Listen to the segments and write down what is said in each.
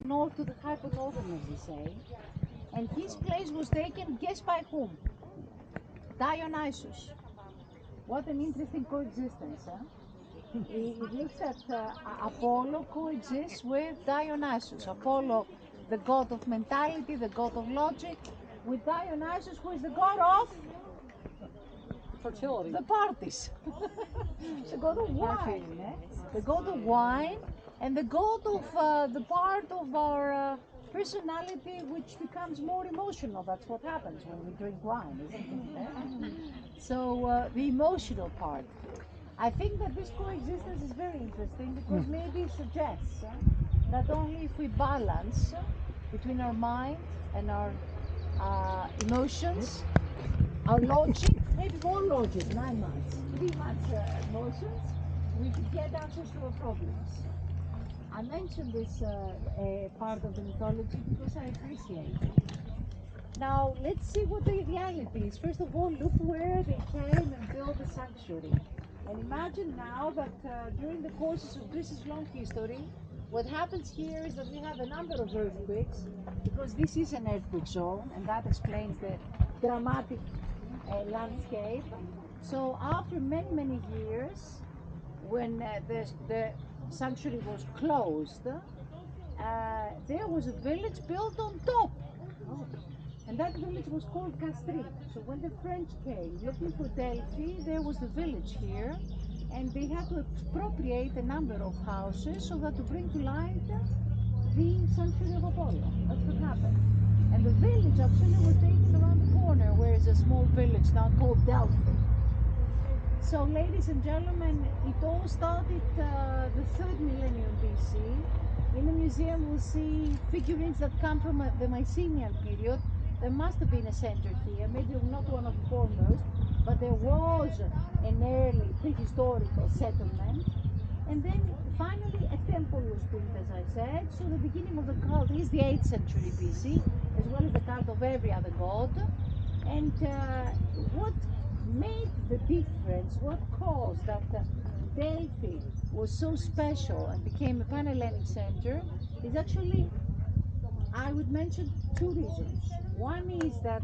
north to the hyper-northern, as they say. And his place was taken, guess by whom? Dionysus. What an interesting coexistence, huh? It looks at Apollo coexists with Dionysus. Apollo, the god of mentality, the god of logic, with Dionysus, who is the god of fertility. The parties. The god of wine, the god of wine, and the god of the part of our personality which becomes more emotional. That's what happens when we drink wine, isn't it? So the emotional part. I think that this coexistence is very interesting because maybe it suggests that only if we balance between our mind and our emotions, our logic, maybe more logic, 9 months, 3 months emotions, we can get answers to our problems. I mentioned this part of the mythology because I appreciate it. Now, let's see what the reality is. First of all, look where they came and built the sanctuary. And imagine now that during the courses of Greece's long history, what happens here is that we have a number of earthquakes, because this is an earthquake zone, and that explains the dramatic landscape. So after many, many years, when the sanctuary was closed, there was a village built on top. And that village was called Castri. So when the French came looking for Delphi, there was the village here, and they had to expropriate a number of houses so that to bring to light the sanctuary of Apollo. That's what happened. And the village actually was taken around the corner, where is a small village now called Delphi. So, ladies and gentlemen, it all started the 3rd millennium BC. In the museum, we'll see figurines that come from the Mycenaean period. There must have been a center here, maybe not one of the foremost, but there was an early prehistorical settlement. And then finally a temple was built, as I said. So the beginning of the cult is the 8th century BC, as well as the cult of every other god. And what made the difference, what caused that Delphi was so special and became a Pan-Hellenic center, is actually, I would mention 2 reasons. One is that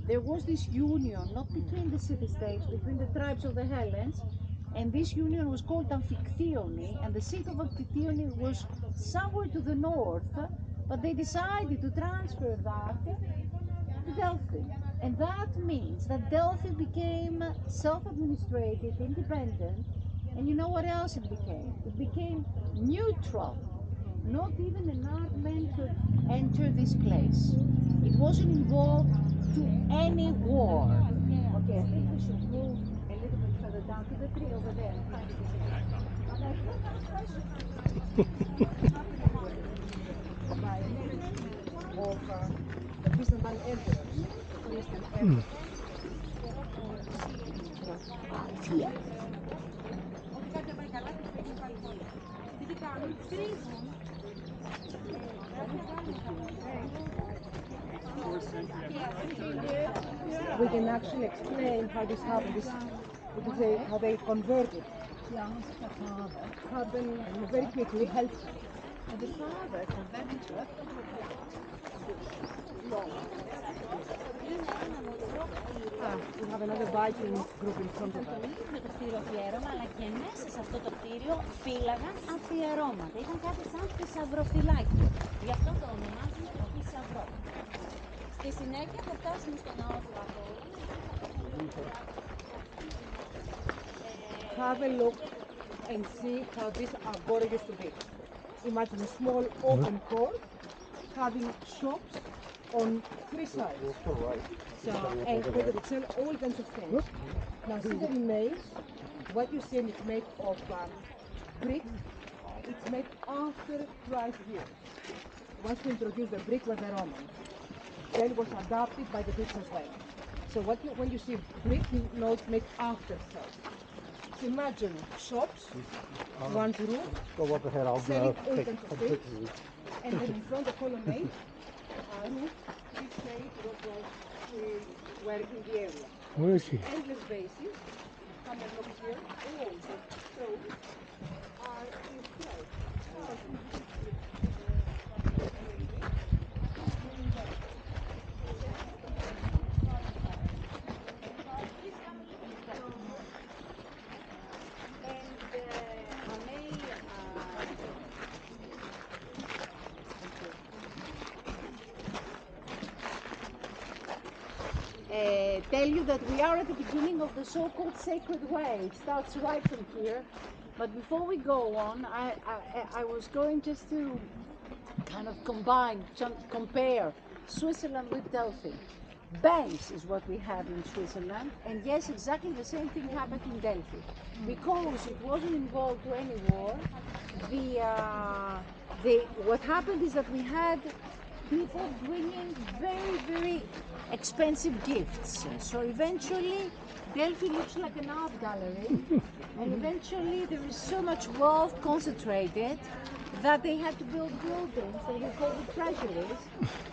there was this union, not between the city-states, between the tribes of the Hellenes, and this union was called Amphictyony, and the seat of Amphictyony was somewhere to the north, but they decided to transfer that to Delphi. And that means that Delphi became self-administrated, independent, and you know what else it became? It became neutral. Not even an armed man could enter this place. It wasn't involved to any war. Okay, I think we should move a little bit further down to the tree over there. Of the Byzantine emperors, Christian emperors. We can actually explain how this happened. How they converted. Happened very quickly, helpful. And the father converted. We have another Viking group in front of us. Με το κτηριοφιέρωμα, αλλά και μέσα σε αυτό το κτίριο φύλαγαν αφιερώματα. Ήταν κάτι σαν θησαυροφυλάκιο. Γι' αυτό το ονομάζουμε θησαυρό. Στη συνέχεια θα φτάσουμε στο ναό του Απόλλωνα. Have a look and see how this agora used to be. Imagine a small open court having shops on 3 sides. So, and they would sell all kinds of things. Now see the remains. What you see, it's made of brick. It's made after Christ's years. Once we introduced the brick was the Romans. Then it was adapted by the Greeks as well. So when you see brick, you know it's made after sales. So imagine shops, one room, selling all kinds of things, and then in front of the colonnade, this state were in the area. Where is he? Endless bases, come and look here, all the stones are inscribed. tell you that we are at the beginning of the so-called sacred way. It starts right from here. But before we go on, I was going just to kind of compare Switzerland with Delphi. Banks is what we have in Switzerland, and yes, exactly the same thing happened in Delphi. Because it wasn't involved to any war, what happened is that we had people bringing very, very expensive gifts. So eventually, Delphi looks like an art gallery, and eventually there is so much wealth concentrated that they had to build buildings that we call the treasuries,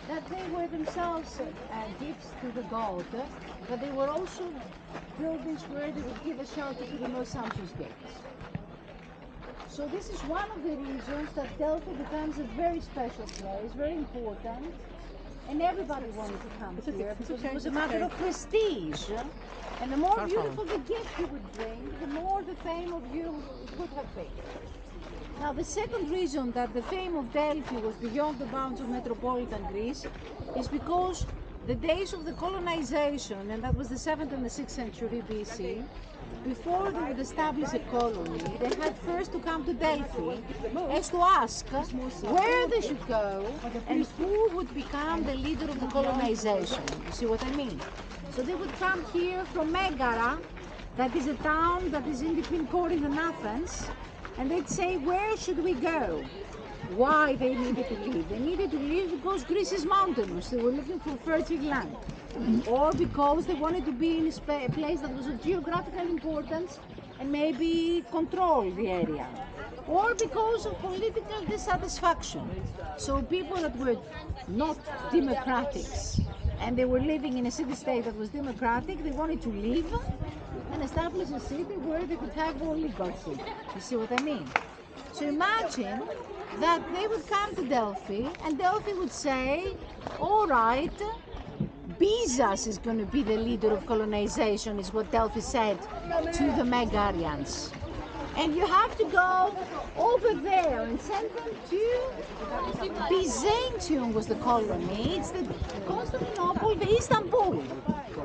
that they were themselves gifts to the god, but they were also buildings where they would give a shelter to the most sumptuous guests. So this is one of the reasons that Delphi becomes a very special place, very important, and everybody wanted to come here because it was a matter of prestige. And the more beautiful the gift you would bring, the more the fame of you would have been. Now the second reason that the fame of Delphi was beyond the bounds of metropolitan Greece is because the days of the colonization, and that was the 7th and the 6th century BC, before they would establish a colony, they had first to come to Delphi as to ask where they should go and who would become the leader of the colonization. You see what I mean? So they would come here from Megara, that is a town that is in between Corinth and Athens, and they'd say, where should we go? Why they needed to leave? They needed to leave because Greece is mountainous. They were looking for fertile land. Or because they wanted to be in a place that was of geographical importance and maybe control the area. Or because of political dissatisfaction. So people that were not democratics and they were living in a city-state that was democratic, they wanted to leave and establish a city where they could have oligarchy. You see what I mean? So imagine that they would come to Delphi and Delphi would say, all right, Bezos is going to be the leader of colonization, is what Delphi said to the Megarians. And you have to go over there and send them to Byzantium was the colony. It's the Constantinople, the Istanbul,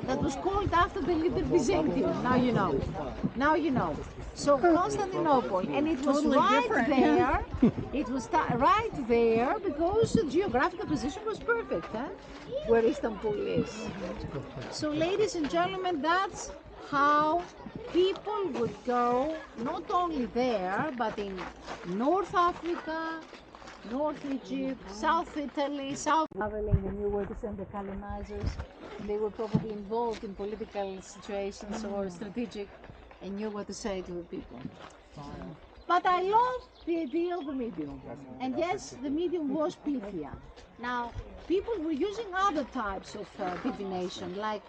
that was called after the leader Byzantium. Now you know. Now you know. So Constantinople, and it was totally right there. It was right there because the geographical position was perfect, where Istanbul is. So, ladies and gentlemen, that's how people would go, not only there, but in North Africa, North Egypt, South Italy, South traveling, and knew where to send the colonizers. They were probably involved in political situations or strategic, and knew what to say to the people. But I love the idea of the medium. And yes, the medium was Pythia. Now, people were using other types of divination, like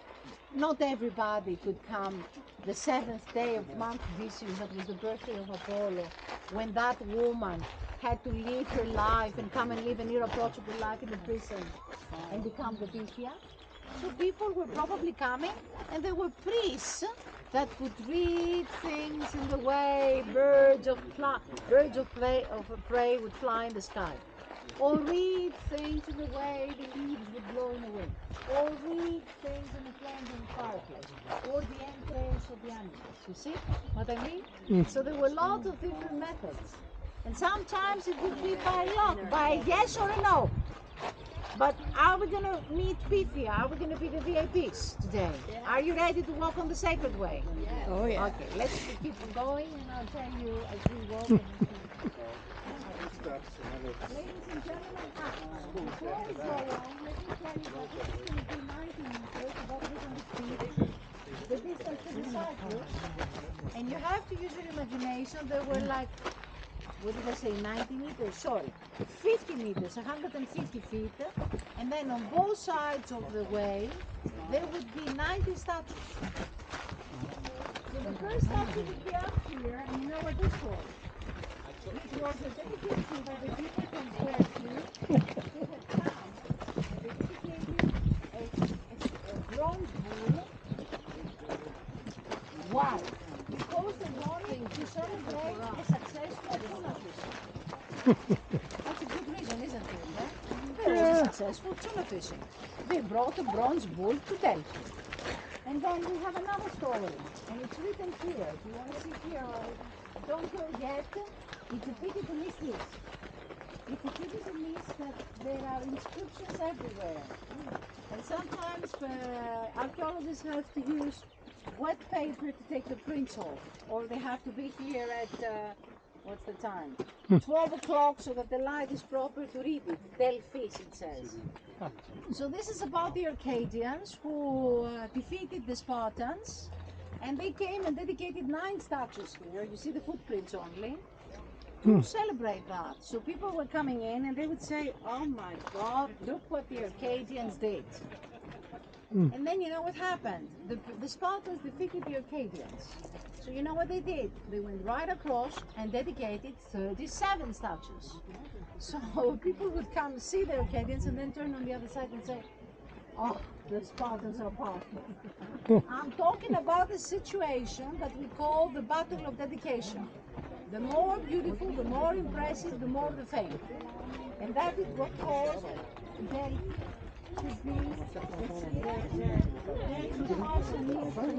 not everybody could come the 7th day of month Decius, that was the birthday of Apollo, when that woman had to live her life and come and live an irreproachable life in the prison and become the Pythia. So people were probably coming, and there were priests that would read things in the way birds of prey would fly in the sky, or read things in the way the leaves would blow in the wind, or read things in the flames of the fireplace, or the entrails of the animals. You see what I mean? So there were lots of different methods, and sometimes it would be by luck, by a yes or a no. But are we going to meet Pythia? Are we going to be the VIPs today? Yeah. Are you ready to walk on the sacred way? Yeah. Oh, yeah. Okay, let's keep going, and I'll tell you as we walk. Ladies and gentlemen, before we go on, let me tell you that this is going to be 90 meters, about 800 feet, the distance to the Cyprus. And you have to use your imagination. There were like, what did I say, 90 meters? Sorry, 50 meters, 150 feet. And then on both sides of the way, there would be 90 statues. So the first statue would be up here, and you know what this was? It was a dedication by the people from Turkey. They had come, and they dedicated a bronze bull. Why? Because they wanted to celebrate the success of tuna fishing. That's a good reason, isn't it? There was a successful tuna fishing. They brought a bronze bull to Delphi. And And then we have another story, and it's written here. If you want to see here, don't go yet. It's a pity to miss this. It's a pity to miss that there are inscriptions everywhere. And sometimes archaeologists have to use wet paper to take the prints off, or they have to be here at, what's the time? 12 o'clock so that the light is proper to read it. Delphi, it says. So this is about the Arcadians who defeated the Spartans, and they came and dedicated 9 statues here. You see the footprints only. To celebrate that. So people were coming in and they would say, oh my God, look what the Arcadians did. And then you know what happened? The Spartans defeated the Arcadians. So you know what they did? They went right across and dedicated 37 statues. So people would come see the Arcadians and then turn on the other side and say, oh, the Spartans are powerful. I'm talking about a situation that we call the Battle of Dedication. The more beautiful, the more impressive, the more the fame. And that is what caused Delphi to be the 2,000 years old.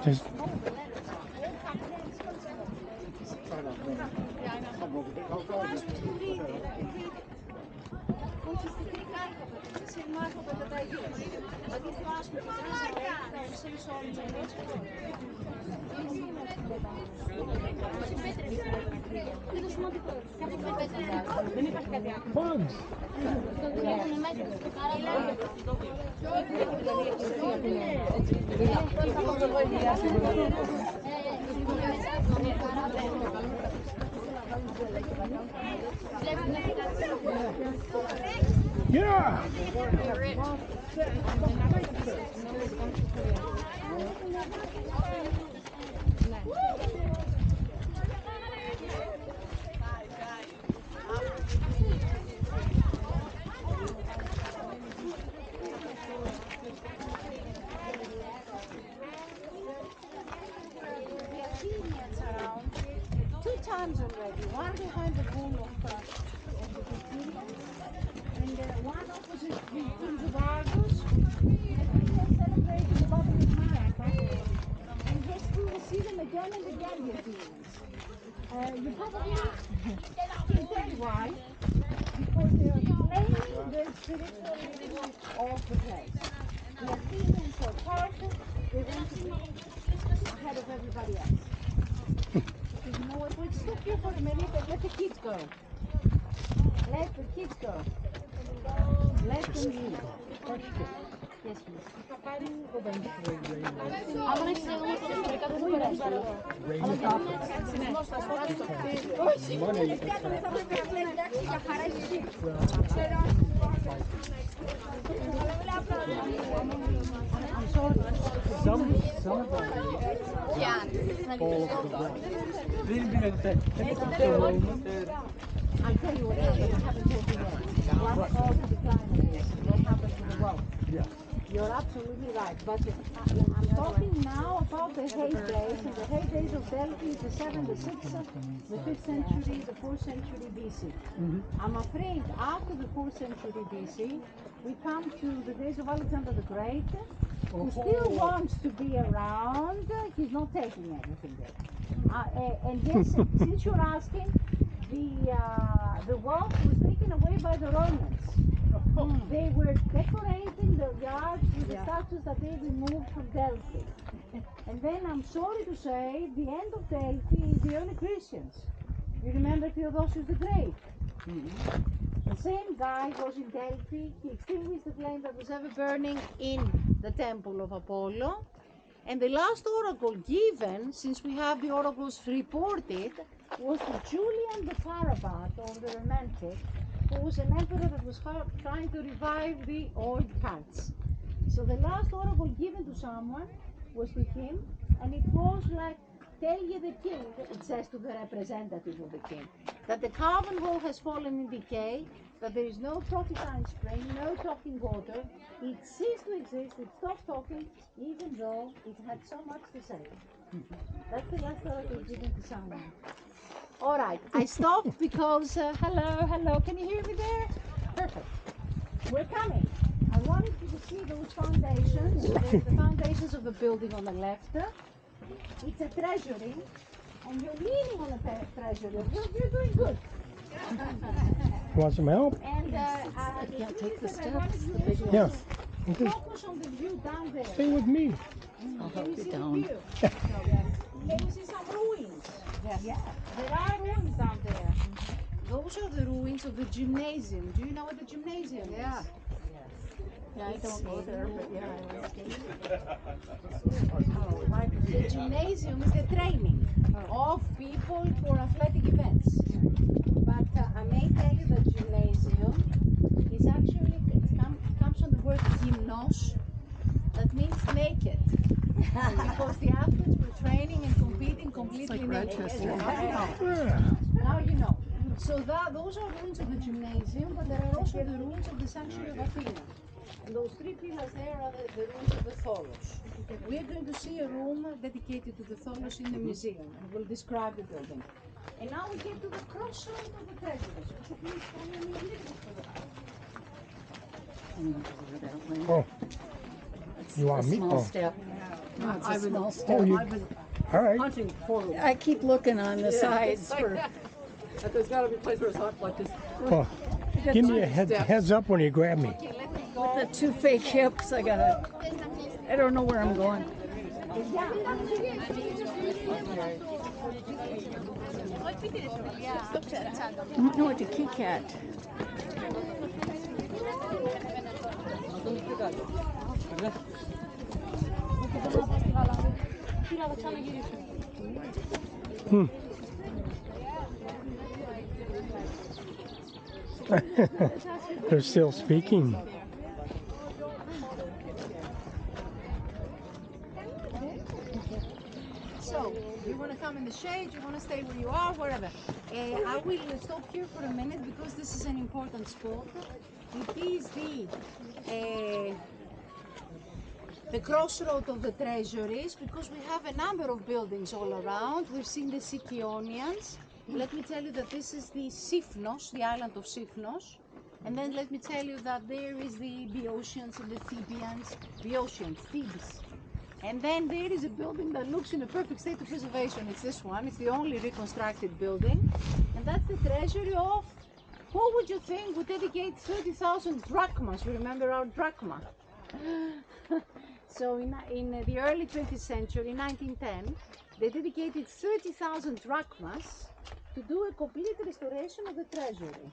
Just bugs. Yeah. Around 2 times already, one behind the bull of the Athenians, and one opposite the Kings of Argos, and we are celebrating the Battle of Marathon, and yes, we will see them again and again, the Athenians. You probably can tell why, because they are claiming the spiritual leadership of the place. The Athenians are powerful, they want to be ahead of everybody else. So you know what, we'll stop here for a minute and let the kids go. Let the kids go. Let them leave. Yes, please. Άμα να ξέρω όμως το ιστορικά δεν θα περάσει άλλο. Αλλά δεν είναι σεισμός, θα σπάσει το κτίριο. Όχι, θα πρέπει να είναι εντάξει για χαρά εσύ. I'll tell you what happened. I haven't told you yet. What caused the decline of this? What happened to the wealth? You're absolutely right. But I'm talking now about the heydays, and the heydays of Delphi is the 7th, the 6th, the 5th century, the 4th century BC. I'm afraid after the 4th century BC, we come to the days of Alexander the Great, who still wants to be around. He's not taking anything there. And yes, since you're asking, the wealth was taken away by the Romans. They were decorating the yards with the statues that they removed from Delphi. And then I'm sorry to say, the end of Delphi is the early Christians. You remember Theodosius the Great? The same guy was in Delphi. He extinguished the flame that was ever burning in the temple of Apollo. And the last oracle given, since we have the oracles reported, was to Julian the Parabat, or the Romantic, who was an emperor that was trying to revive the old cults. So the last oracle given to someone was to him, and it was like, tell ye the king, it says to the representative of the king, that the carbon wall has fallen in decay, that there is no porcupine spring, no talking water. It ceased to exist, it stopped talking, even though it had so much to say. That's the last word I've given to someone. All right, I stopped because, hello, can you hear me there? Perfect. We're coming. I wanted you to see those foundations. There's the foundations of the building on the left. It's a treasury, and you're leaning on a treasury. You're doing good. Want some help? And Yeah, take the steps. Yeah. Focus on the view down there. Stay with me. I'll Can help you you see down. the view? Can you see some ruins? Yes. There are ruins down there. Those are the ruins of the gymnasium. Do you know what the gymnasium is? Yeah. Yeah, I don't go there, but yeah, I was Oh, right. The gymnasium is the training of people for athletic events. But I may tell you that gymnasium is actually, comes from the word gymnos, that means naked. Because the athletes were training and competing completely naked. Now you know. So those are ruins of the gymnasium, but there are also the ruins of the sanctuary of Athena. And those three pillars there are the ruins of the Tholos. We're going to see a room dedicated to the Tholos in the museum, and we'll describe the building. And now we get to the crossroads of the treasures. So please follow me a little further. Oh, you want a me? small Oh, step. No, it's a small oh, step. you. All right. Hunting for them. I keep looking on the sides for. But there's got to be a place where it's not like this. Well, give me a heads up when you grab me. With the two fake hips, I don't know where I'm going. No, it's a key cat. They're still speaking. So, you want to come in the shade, you want to stay where you are, wherever. I will stop here for a minute because this is an important spot. It is the crossroad of the treasuries because we have a number of buildings all around. We've seen the Sikionians. Let me tell you that this is the Sifnos, the island of Sifnos. And then let me tell you that there is the Boeotians and the Thebians, Thebes. And then there is a building that looks in a perfect state of preservation. It's this one. It's the only reconstructed building. And that's the treasury of, who would you think would dedicate 30,000 drachmas? You remember our drachma? So in the early 20th century, in 1910, they dedicated 30,000 drachmas to do a complete restoration of the treasury.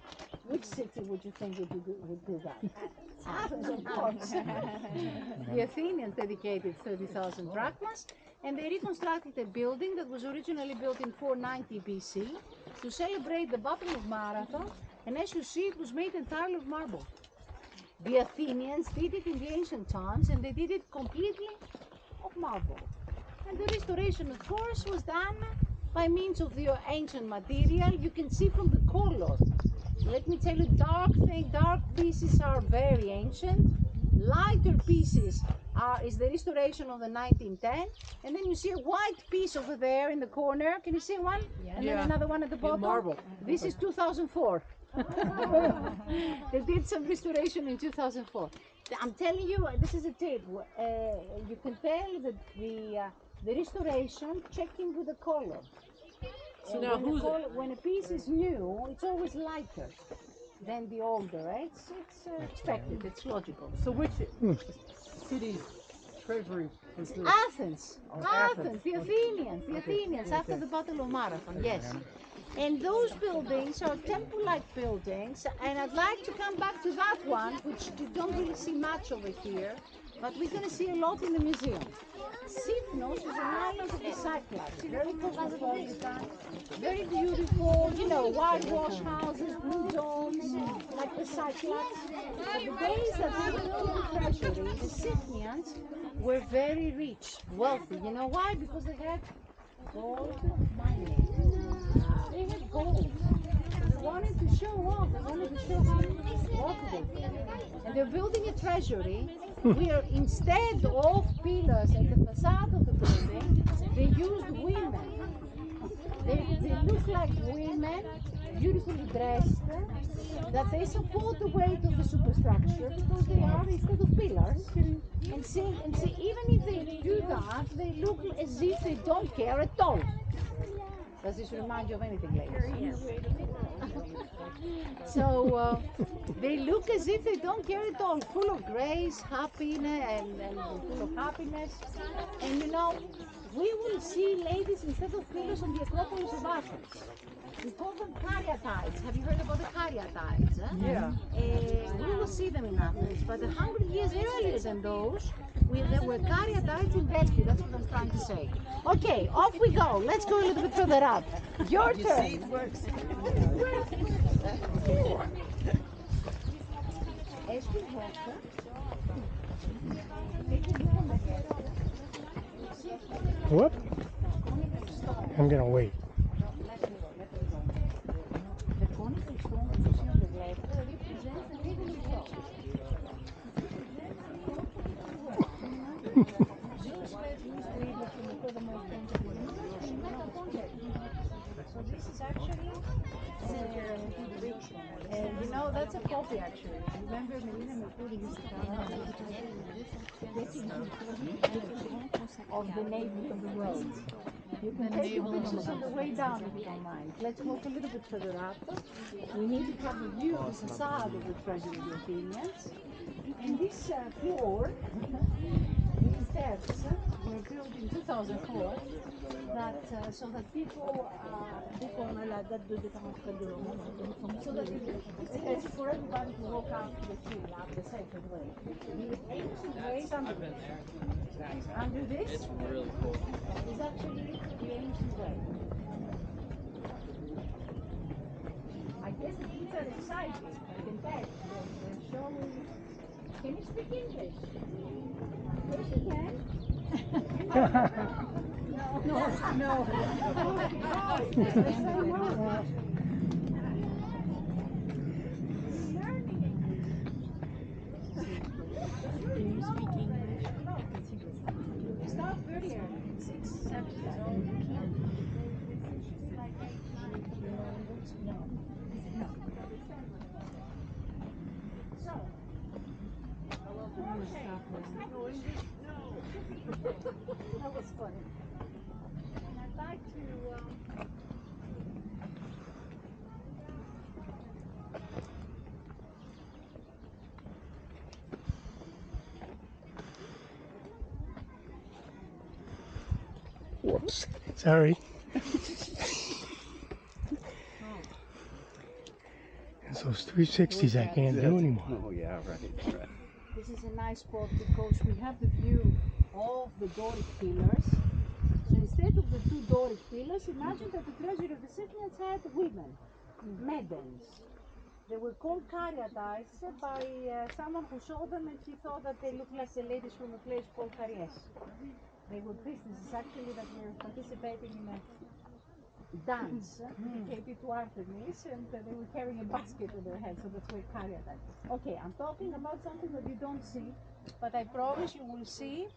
Which city would you think would do that? Athens, of course. The Athenians dedicated 30,000 drachmas, and they reconstructed a building that was originally built in 490 BC to celebrate the Battle of Marathon, and as you see, it was made entirely of marble. The Athenians did it in the ancient times, and they did it completely of marble. And the restoration, of course, was done by means of the ancient material. You can see from the color. Let me tell you, dark pieces are very ancient. Lighter pieces is the restoration of the 1910. And then you see a white piece over there in the corner. Can you see one? Yeah. And then another one at the bottom. Marble. This is 2004. They did some restoration in 2004. I'm telling you, this is a tip. You can tell that the restoration checking with the color. So now When a piece is new, it's always lighter than the older, right? It's expected, it's logical. So which city's treasury was this? Athens, the Athenians after the Battle of Marathon, yes. And those buildings are temple-like buildings, and I'd like to come back to that one, which you don't really see much over here, but we're going to see a lot in the museum. Sifnos is an island of the Cyclops, very cosmopolitan, very beautiful, you know, whitewash houses, blue domes, like the Cyclops. But the days that they were building treasury, the Scythians were very rich, wealthy. You know why? Because they had gold mining. They had gold. wanted to show off. They wanted to show how local they were. And they're building a treasury where instead of pillars at the facade of the building, they used women. They look like women, beautifully dressed, that they support the weight of the superstructure because they are instead of pillars. And see, even if they do that, they look as if they don't care at all. Does this remind you of anything, ladies? So they look as if they don't care at all, full of grace, happiness, and full of happiness. And you know, we will see ladies instead of pillars on the Acropolis of Athens. We call them caryatides. Have you heard about the caryatides? Yeah. We will see them in Athens, but 100 years earlier than those, there were caryatides in Delphi. That's what I'm trying to say. Okay, off we go. Let's go a little bit further up. Your turn. It works. Whoop. I'm gonna wait. The conical stone that you see on the left represents the Middle East. So this is actually, you know, that's a copy actually. Remember Melina Mercury used to come of the navy of the world. You can take your pictures on the way down if you don't mind. Let's walk a little bit further up. We need to have a view of the facade of the Treasury of the Athenians. And this floor, these steps were built in 2004 so that people so that it's for everybody to walk out to the sea out the sacred way. The ancient way under this is really cool. Is actually the ancient way. I guess the kids are excited. I can tell. They're showing. Can you speak English? Yes, you can. No. Start very early, 6, 7 years old. That was funny. And I'd like to Whoops. Sorry. It's those 360s I can't do anymore. Oh yeah, right. This is a nice spot because we have the view of the Doric pillars. So instead of the two Doric pillars, imagine that the treasury of the Scythians had women, maidens. They were called caryatides by someone who saw them and he thought that they looked like the ladies from a place called Caries. They were priestesses actually that were participating in a dance dedicated to Artemis, and they were carrying a basket on their head, so that's why caryatides. Okay, I'm talking about something that you don't see, but I promise you will see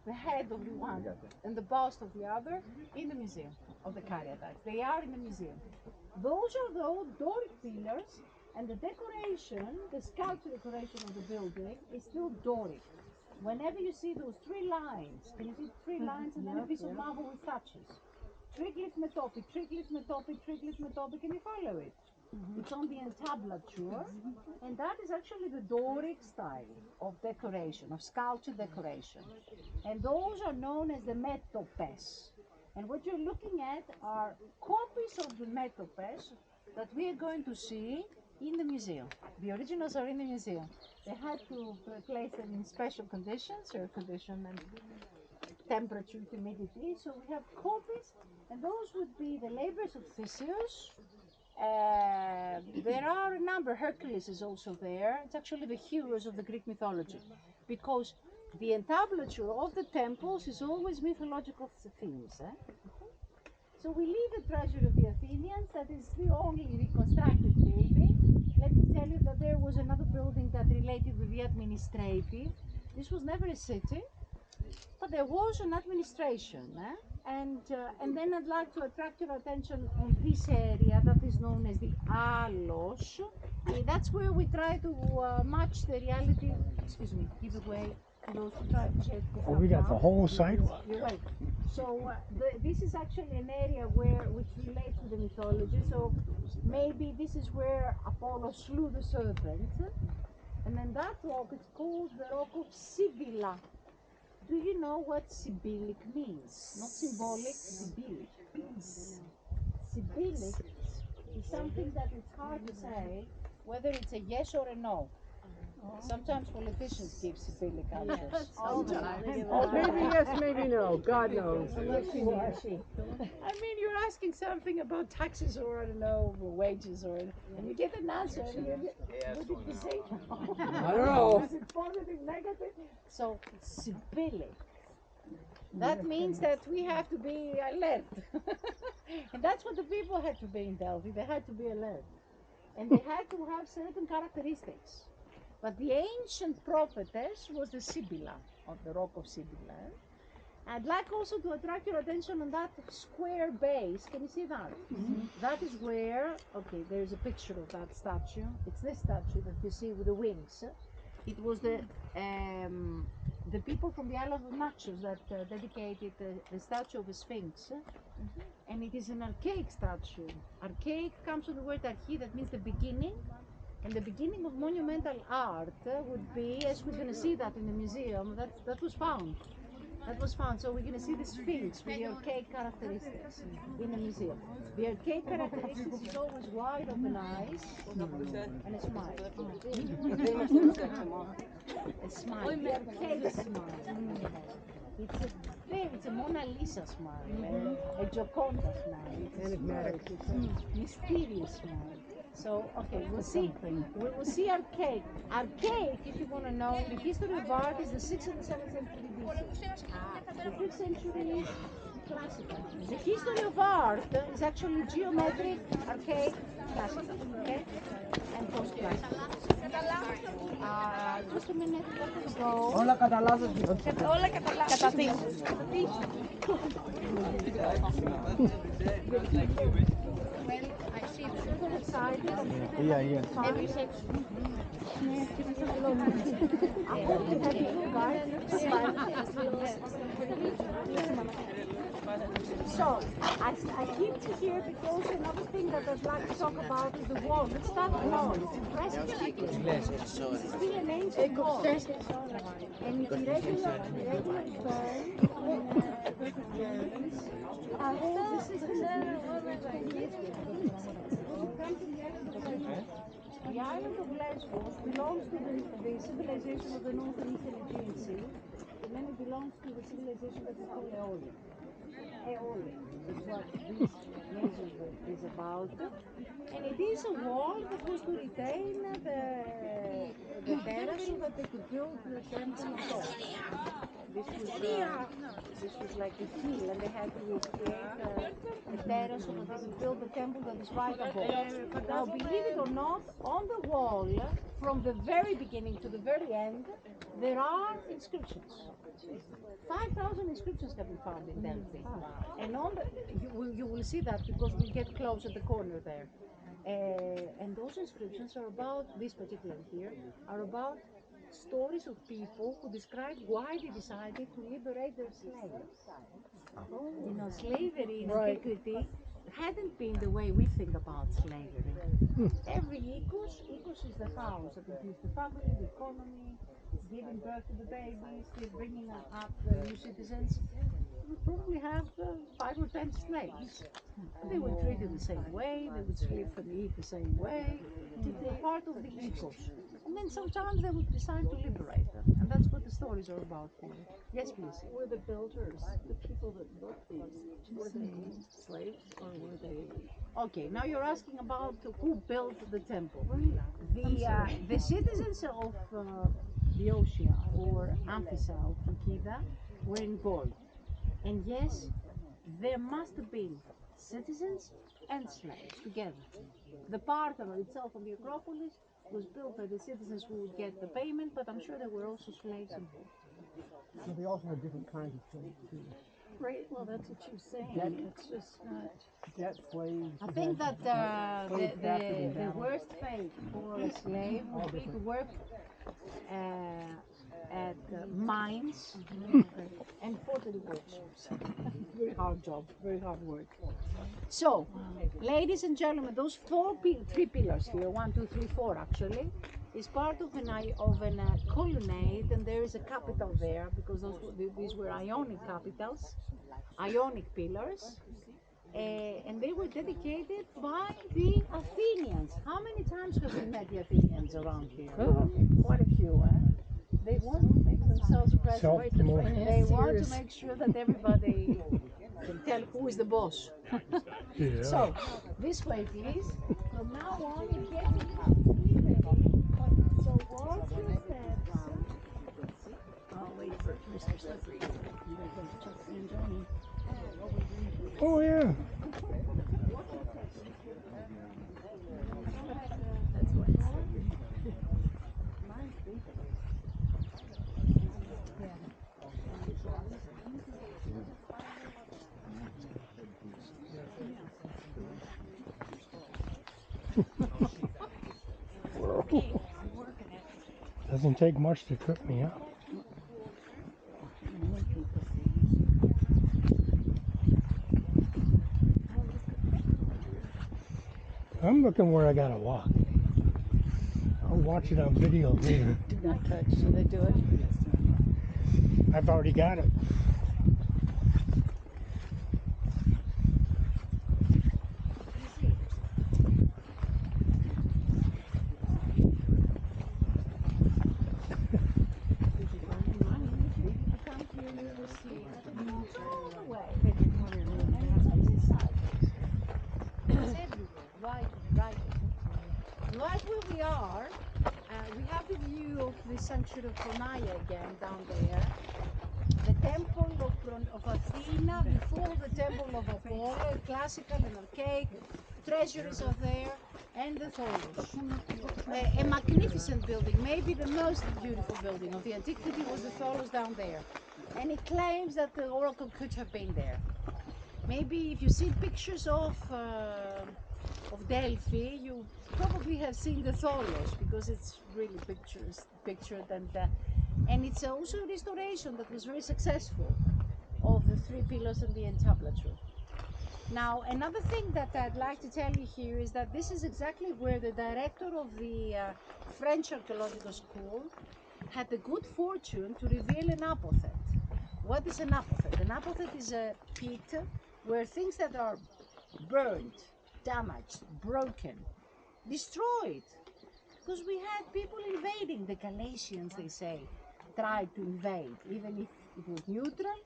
the head of the one and the bust of the other in the museum of the caryatides. They are in the museum. Those are the old Doric pillars, and the decoration, the sculpture decoration of the building is still Doric. Whenever you see those three lines, can you see three lines and then a piece of marble with touches? Triglyph metopic, triglyph metopic, triglyph metopic, can you follow it? It's on the entablature, and that is actually the Doric style of decoration, of sculpture decoration. And those are known as the metopes. And what you're looking at are copies of the metopes that we are going to see in the museum. The originals are in the museum. They had to place them in special conditions, air condition and temperature, humidity. So we have copies, and those would be the labors of Theseus. There are a number. Hercules is also there. It's actually the heroes of the Greek mythology, because the entablature of the temples is always mythological themes. So we leave the treasure of the Athenians. That is the only reconstructed building. Let me tell you that there was another building that related with the administrative. This was never a city, but there was an administration. And then I'd like to attract your attention on this area that is known as the Alos. That's where we try to match the reality. Excuse me, give away to those who try to check the Oh, we got the whole sidewalk. You're right. So this is actually an area which relates to the mythology. So maybe this is where Apollo slew the serpent. And then that rock is called the rock of Sibylla. Do you know what Sibyllic means? Not symbolic, Sibyllic. Sibyllic is something that it's hard to say whether it's a yes or a no. Sometimes politicians give Sibyllic answers. Oh, maybe yes, maybe no. God knows. I mean, you're asking something about taxes or I don't know, wages and you get an answer. And what did you say? I don't know. Is it positive, negative? So Sibyllic. That means that we have to be alert. And that's what the people had to be in Delphi. They had to be alert. And they had to have certain characteristics. But the ancient prophetess was the Sibylla, of the rock of Sibylla. I'd like also to attract your attention on that square base. Can you see that? That is where, okay, there's a picture of that statue. It's this statue that you see with the wings. It was the people from the Isle of Naxos that dedicated the statue of a Sphinx. And it is an archaic statue. Archaic comes from the word archi, that means the beginning. And the beginning of monumental art would be, as we're going to see that in the museum, that was found. That was found. So we're going to see the Sphinx with the archaic characteristics in the museum. The archaic characteristics is always wide open eyes and a smile. A smile. The archaic smile. It's a Mona Lisa smile, a Gioconda smile. It's a mysterious smile. So, okay, we will see archaic. Archaic, if you want to know, the history of art is the 6th and the 7th century BC. The 5th century is classical. The history of art is actually geometric, archaic, classical, okay? And post-classical. Just a minute, let us go. Όλα κατά λάθος. Όλα κατά τύχη. So, I keep you here because another thing that I'd like to talk about is the wall. Let's start with the wall. It's impressive. It's still an ancient wall. And it's irregular stone. The island of Lesbos belongs to the civilization of the northern Eastern Aegean Sea, and then it belongs to the civilization that is called Aeolian. Aeolian is what this neighborhood is about. And it is a wall that was to retain the terrace so that they could build the temple on top. This was like the hill, and they had to create a terrace so that they could build the temple that is right above. Now, believe it or not, on the wall, from the very beginning to the very end, there are inscriptions. 5,000 inscriptions have been found in Delphi. And on you will see that because we get close at the corner there. And those inscriptions are about, this particular here, are about stories of people who describe why they decided to liberate their slaves. You know, slavery in antiquity hadn't been the way we think about slavery. Every ecos is the house that includes the family, the economy, it's giving birth to the babies, they're bringing up the new citizens. We probably have 5 or 10 slaves. They were treated the same way, they would sleep and eat the same way. They're part of the ecos. And then sometimes they would decide to liberate them. And that's what the stories are about here. Yes, please. Were the builders, the people that built these, were they slaves or were they? Okay, now you're asking about who built the temple. The citizens of Boeotia or Amphissa of Phrygia were in gold. And yes, there must have been citizens and slaves together. The Parthenon itself on the Acropolis was built by the citizens who would get the payment, but I'm sure there were also slaves involved. So they also had different kinds of slaves too. Right, well, that's what you're saying. It's just not. Debt slaves. I think that the worst fate for a slave would be to work at mines and pottery workshops. Very hard job, very hard work. So, ladies and gentlemen, those three pillars here, 1, 2, 3, 4 actually, is part of an colonnade, and there is a capital there because these were Ionic capitals, Ionic pillars. And they were dedicated by the Athenians. How many times have we met the Athenians around here? Quite a few, eh? They want to make themselves present. They want to make sure that everybody can tell who is the boss. Yeah. So, this way, please. From now on, you get ready. So, walk your steps. I'll wait for Mr. Slippery. Oh yeah. Doesn't take much to trip me up. I'm looking where I gotta walk. I'll watch it on video later. Do not touch, so they do it. I've already got it. Right where we are, we have the view of the sanctuary of Pronaya again down there. The temple of Athena before the temple of Apollo, classical and archaic. Treasuries are there, and the Tholos. A magnificent building, maybe the most beautiful building of the antiquity was the Tholos down there. And it claims that the oracle could have been there. Maybe if you see pictures of Delphi, you probably have seen the Tholos because it's really pictured, and it's also a restoration that was very successful of the three pillars and the entablature. Now, another thing that I'd like to tell you here is that this is exactly where the director of the French Archaeological School had the good fortune to reveal an apothet. What is an apothet? An apothet is a pit where things that are burned, damaged, broken, destroyed. Because we had people invading, the Galatians, they say, tried to invade, even if it was neutral.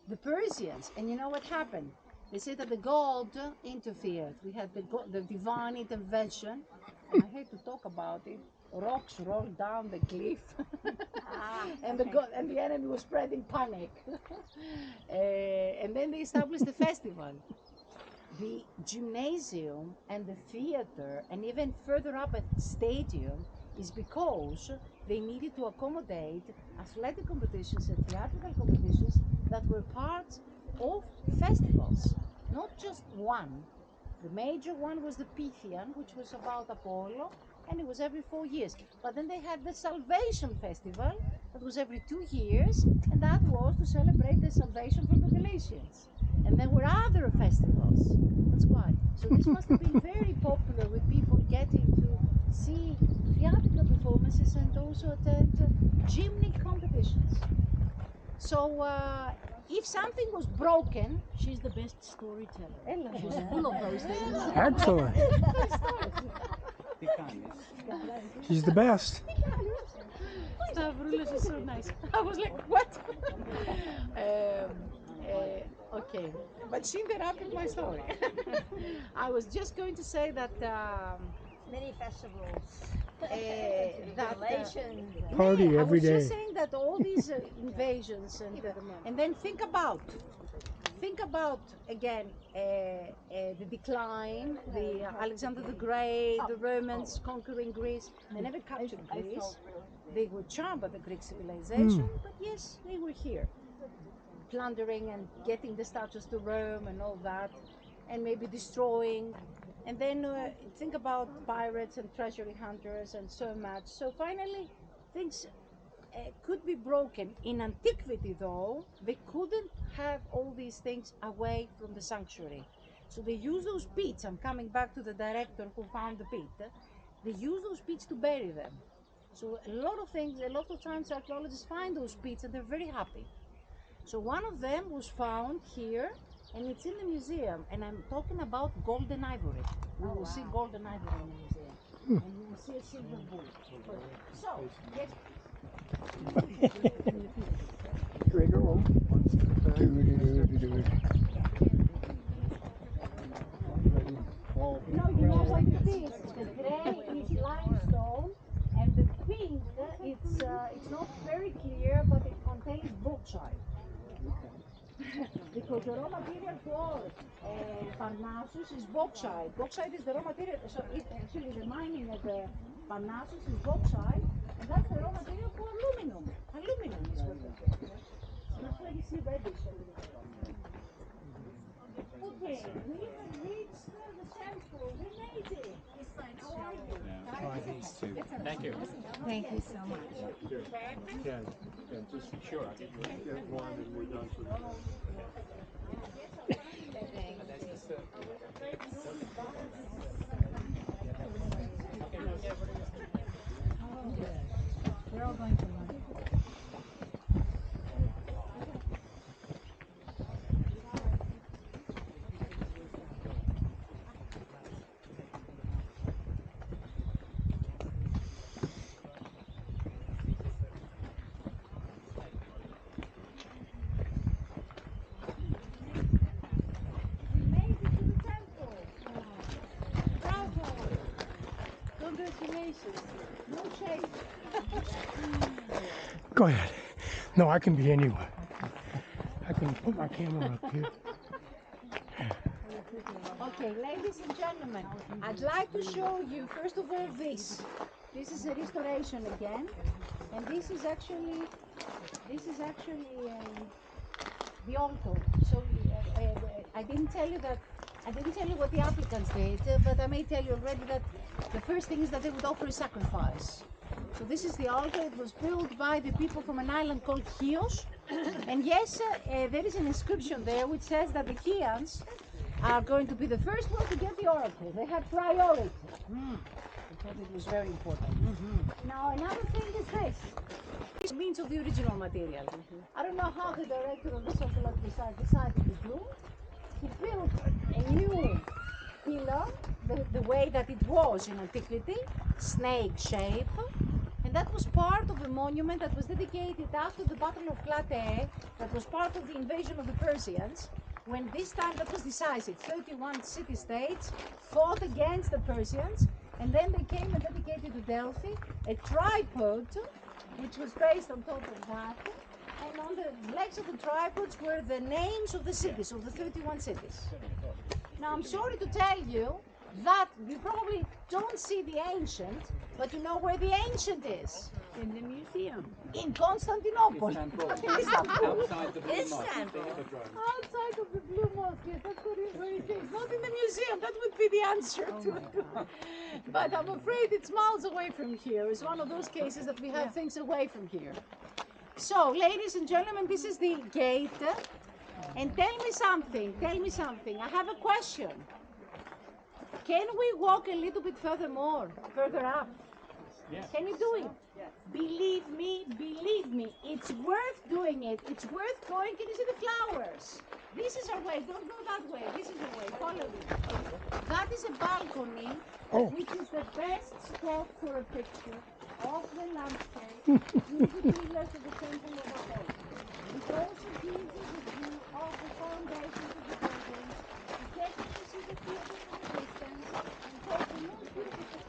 The Persians, and you know what happened? They say that the God interfered. We had the divine intervention, and I hate to talk about it. Rocks rolled down the cliff, and the enemy was spreading panic. And then they established the festival. The gymnasium and the theater, and even further up at the stadium, is because they needed to accommodate athletic competitions and theatrical competitions that were part of festivals, not just one. The major one was the Pythian, which was about Apollo, and it was every 4 years. But then they had the Salvation Festival, that was every 2 years, and that was to celebrate the salvation from the Galatians. And there were other festivals. That's why. So this must have been very popular with people getting to see theatrical performances and also attend gymnic competitions. So if something was broken, she's the best storyteller. She's full of those things. Excellent. She's the best. Stavroulos is so nice. I was like, what? Okay, but she interrupted my story. I was just going to say that Many festivals. Party I every was just day. saying that all these invasions and then think about think about again the decline, the Alexander the Great, the Romans conquering Greece. They never captured Greece. They were charmed by the Greek civilization, but yes, they were here, plundering and getting the statues to Rome and all that, and maybe destroying. And then think about pirates and treasury hunters and so much. So finally, things could be broken. In antiquity, though, they couldn't have all these things away from the sanctuary. So they use those pits. I'm coming back to the director who found the pit. They use those pits to bury them. So a lot of things, a lot of times archaeologists find those pits and they're very happy. So one of them was found here, and it's in the museum. And I'm talking about golden ivory. We will see golden ivory in the museum, and we will see a silver bull. So yes. Trigger roll. No, you know what it is? The grey is limestone, and the pink, it's not very clear, but it contains bauxite. Because the raw material for Parnassus is bauxite. Bauxite is the raw material, so actually the mining at the Parnassus is bauxite, and that's the raw material for aluminum. Aluminum is what they get. That's why you see reddish a little bit. Okay, we have reached the central. We made it. How are you? Thank you. Thank you so much. Yeah, just sure. I'll get one and we're done for the We're all going to lunch. We made it to the temple. Bravo! Congratulations. No shame. Go ahead. No, I can be anywhere. I can put my camera up here. Okay, ladies and gentlemen, I'd like to show you first of all this. This is a restoration again, and this is actually the altar. So I didn't tell you that. I didn't tell you what the applicants did, but I may tell you already that the first thing is that they would offer a sacrifice. So this is the altar. It was built by the people from an island called Chios. And yes, there is an inscription there which says that the Chians are going to be the first one to get the oracle. They have priority. I thought it was very important. Now another thing is this. It means of the original material. I don't know how the director of the Sokolov decided to do. He built a new pillar, the way that it was in antiquity, snake shape, and that was part of a monument that was dedicated after the Battle of Plataea, that was part of the invasion of the Persians, when this time that was decisive. 31 city-states fought against the Persians, and then they came and dedicated to Delphi a tripod, which was based on top of that. And on the legs of the tripods were the names of the cities, of the 31 cities. Now I'm sorry to tell you that you probably don't see the ancient, but you know where the ancient is. In the museum. In Constantinople. Outside the Blue Mosque. Outside of the Blue Mosque, yes, that's where it is. Not in the museum, that would be the answer to it. But I'm afraid it's miles away from here. It's one of those cases that we have things away from here. So, ladies and gentlemen, this is the gate. And tell me something, I have a question. Can we walk a little bit further up? Yes. Can you do it? Yes. Believe me, it's worth doing it. It's worth going. Can you see the flowers? This is our way. Don't go that way. This is our way. Follow me. That is a balcony, which is the best spot for a picture of the landscape with the pillars of the temple of Apollo. It also gives us a view of the foundations of the buildings. You get to see the pictures in the distance and take the most beautiful pictures.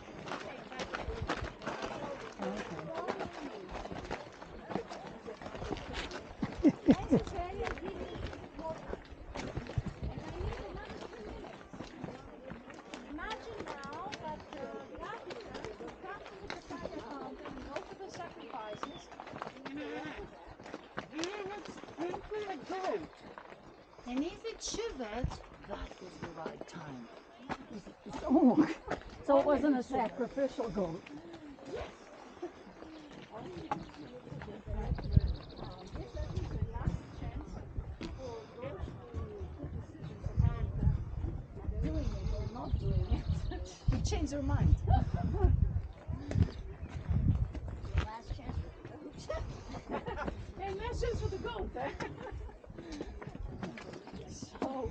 Necessary and giving water. goat. And if it shivered, that was the right time. Oh, so it wasn't a sacrificial goat. You change your mind. Last chance for the goat. And that's just for the goat. So.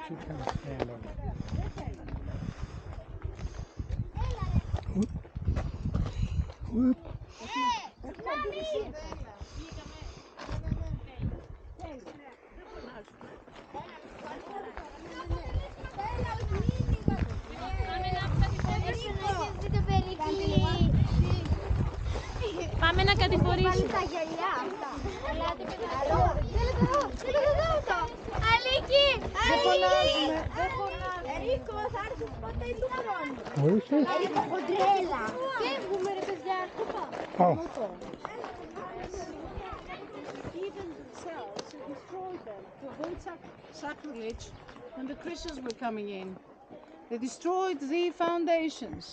She kind of stand on it. Whoop. Πάμε να κατηφορήσουμε. Τα γυαλιά αυτά. Αλίκη! Αλίκη! Ερίκο, θα έρθεις ποτέ του χρόνου. What is this? Ερίκο, χοντρέλα. Φεύγουμε ρε παιδιά. Oh, Even themselves, they destroyed them to avoid sacrilege when the Christians were coming in. They destroyed the foundations.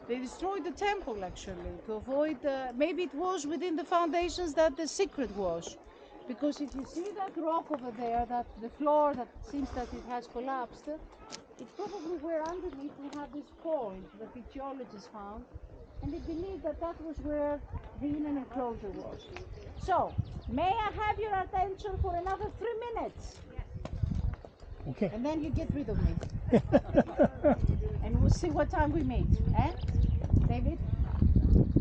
They destroyed the temple actually to avoid, maybe it was within the foundations that the secret was. Because if you see that rock over there, that the floor that seems that it has collapsed, it's probably where underneath we have this point that the geologists found. And they believe that that was where the inner enclosure was. So, may I have your attention for another 3 minutes? okay. And then you get rid of me. And we'll see what time we meet. Eh? David?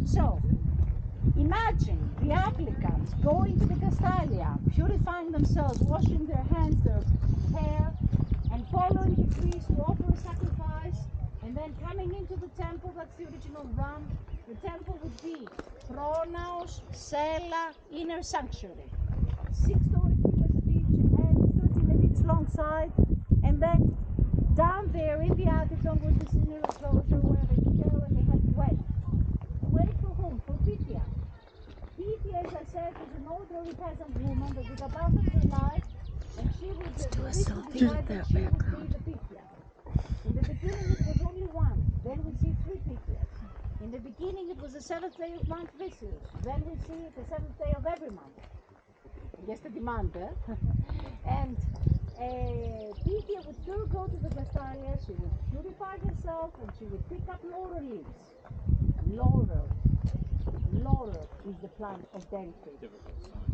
So, imagine the applicants going to the Castalia, purifying themselves, washing their hands, their hair, and following the priest to offer a sacrifice, and then coming into the temple. That's the original run. The temple would be pronaos, cella, inner sanctuary. 6 story pillars at each end, 13 at each long side, and then down there in the attic was this inner enclosure where they could go and they had to wait. Wait for whom? For Pythia. Pythia, as I said, was an elderly peasant woman that would abandon her life, and she would she would be the Pythia. In the beginning it was only one, then we see 3 Pythias. In the beginning it was the 7th day of month Vicious, then we see the 7th day of every month. Yesterday month, And Pythia would still go to the Castalia, she would purify herself, and she would pick up laurel leaves. Laurel is the plant of Delphi.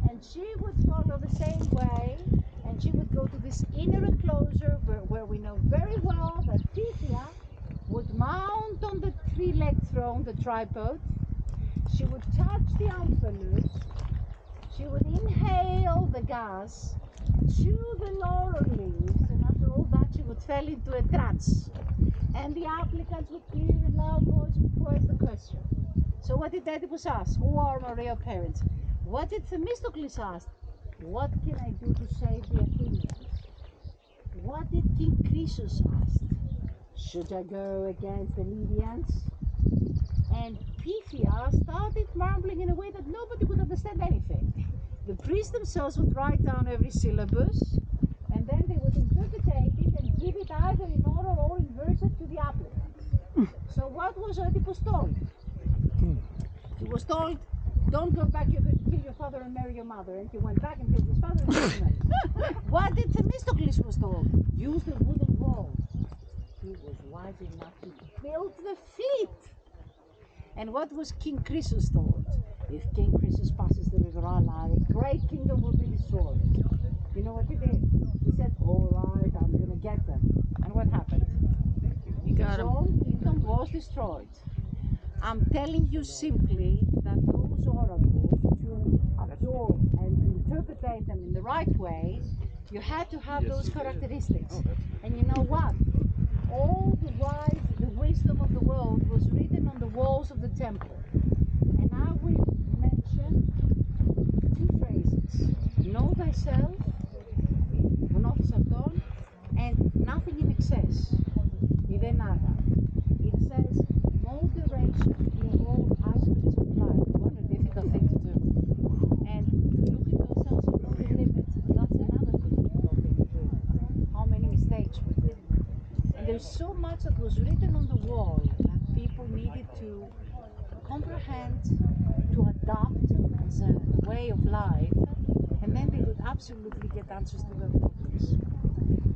And she would follow the same way, and she would go to this inner enclosure where we know very well that Pythia would mount on the 3-legged throne, the tripod. She would touch the amphelus. She would inhale the gas, chew the laurel leaves, and after all that she would fall into a trance. And the applicants would clear in loud voice would pose the question. So what did Oedipus ask? Who are my real parents? What did Themistocles ask? What can I do to save the Athenians? What did King Croesus ask? Should I go against the Lydians? And Pythia started mumbling in a way that nobody would understand anything. The priests themselves would write down every syllabus, and then they would interpret it and give it either in oral or in verse to the applicants. So what was Oedipus told? He was told, don't go back, you're going to kill your father and marry your mother. And he went back and killed his father and killed his mother. What did Themistocles was told? Use the wooden wall. He was wise enough to build the fleet. And what was King Croesus told? If King Croesus passes the river Ala, a great kingdom will be destroyed. You know what he did? He said, all right, I'm going to get them. And what happened? His own kingdom was destroyed. I'm telling you simply that those oracles, to absorb and interpret them in the right way, You had to have those characteristics. And you know what? All the wise, the wisdom of the world was written on the walls of the temple. And I will mention two phrases. Know thyself, γνώθεις αυτόν, and nothing in excess. Μηδέν άγα. It says moderation in all aspects of life. What a difficult thing to do. And look at ourselves and know the limits. That's another difficult thing to do. How many mistakes we do. And there's so much that was written on the wall that people needed to comprehend, to adopt as a way of life, and then they would absolutely get answers to their problems.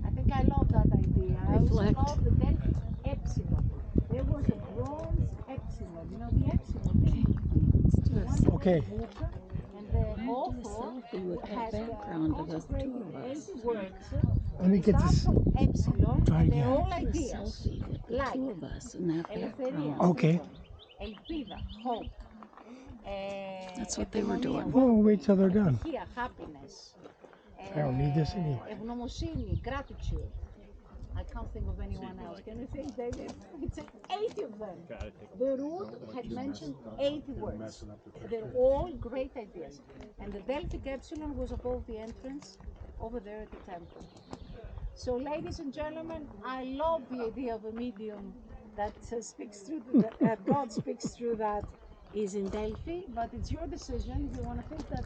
I think I love that idea. I also love the Delphi epsilon. There was a bronze epsilon. You know the epsilon? Okay. And the author has consecrated 80 works. Let me get this. Epsilon, Try and they're again. all ideas. Like ελευθερία, Okay. ελπίδα, hope. That's what they were doing. Oh, wait till they're done. Here, happiness. I don't need this anyway. Ευγνωμοσύνη, gratitude. I can't think of anyone else. Can you think, David? It's 80 of them. The root had mentioned 80 words. They're all great ideas. And the Delphic epsilon was above the entrance over there at the temple. So, ladies and gentlemen, I love the idea of a medium that speaks through, God speaks through that is in Delphi, but it's your decision if you want to think that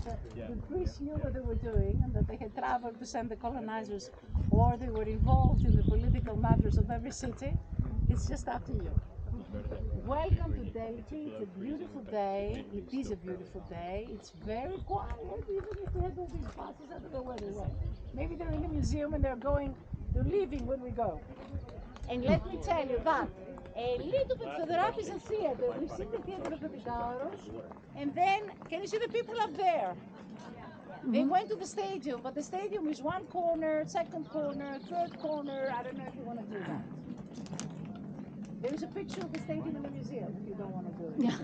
the priests knew what they were doing and that they had traveled to send the colonizers or they were involved in the political matters of every city. It's just up to you. Welcome to Delphi. It's a beautiful day. It is a beautiful day. It's very quiet, even if we had all these buses. I don't know where they went. Maybe they're in the museum and they're leaving when we go. And let me tell you that a little bit further up is a theater. We've seen the theater of the Picaros. And then, can you see the people up there? They went to the stadium, but the stadium is one corner, second corner, third corner. I don't know if you want to do that. There is a picture of the stadium in the museum if you don't want to do it.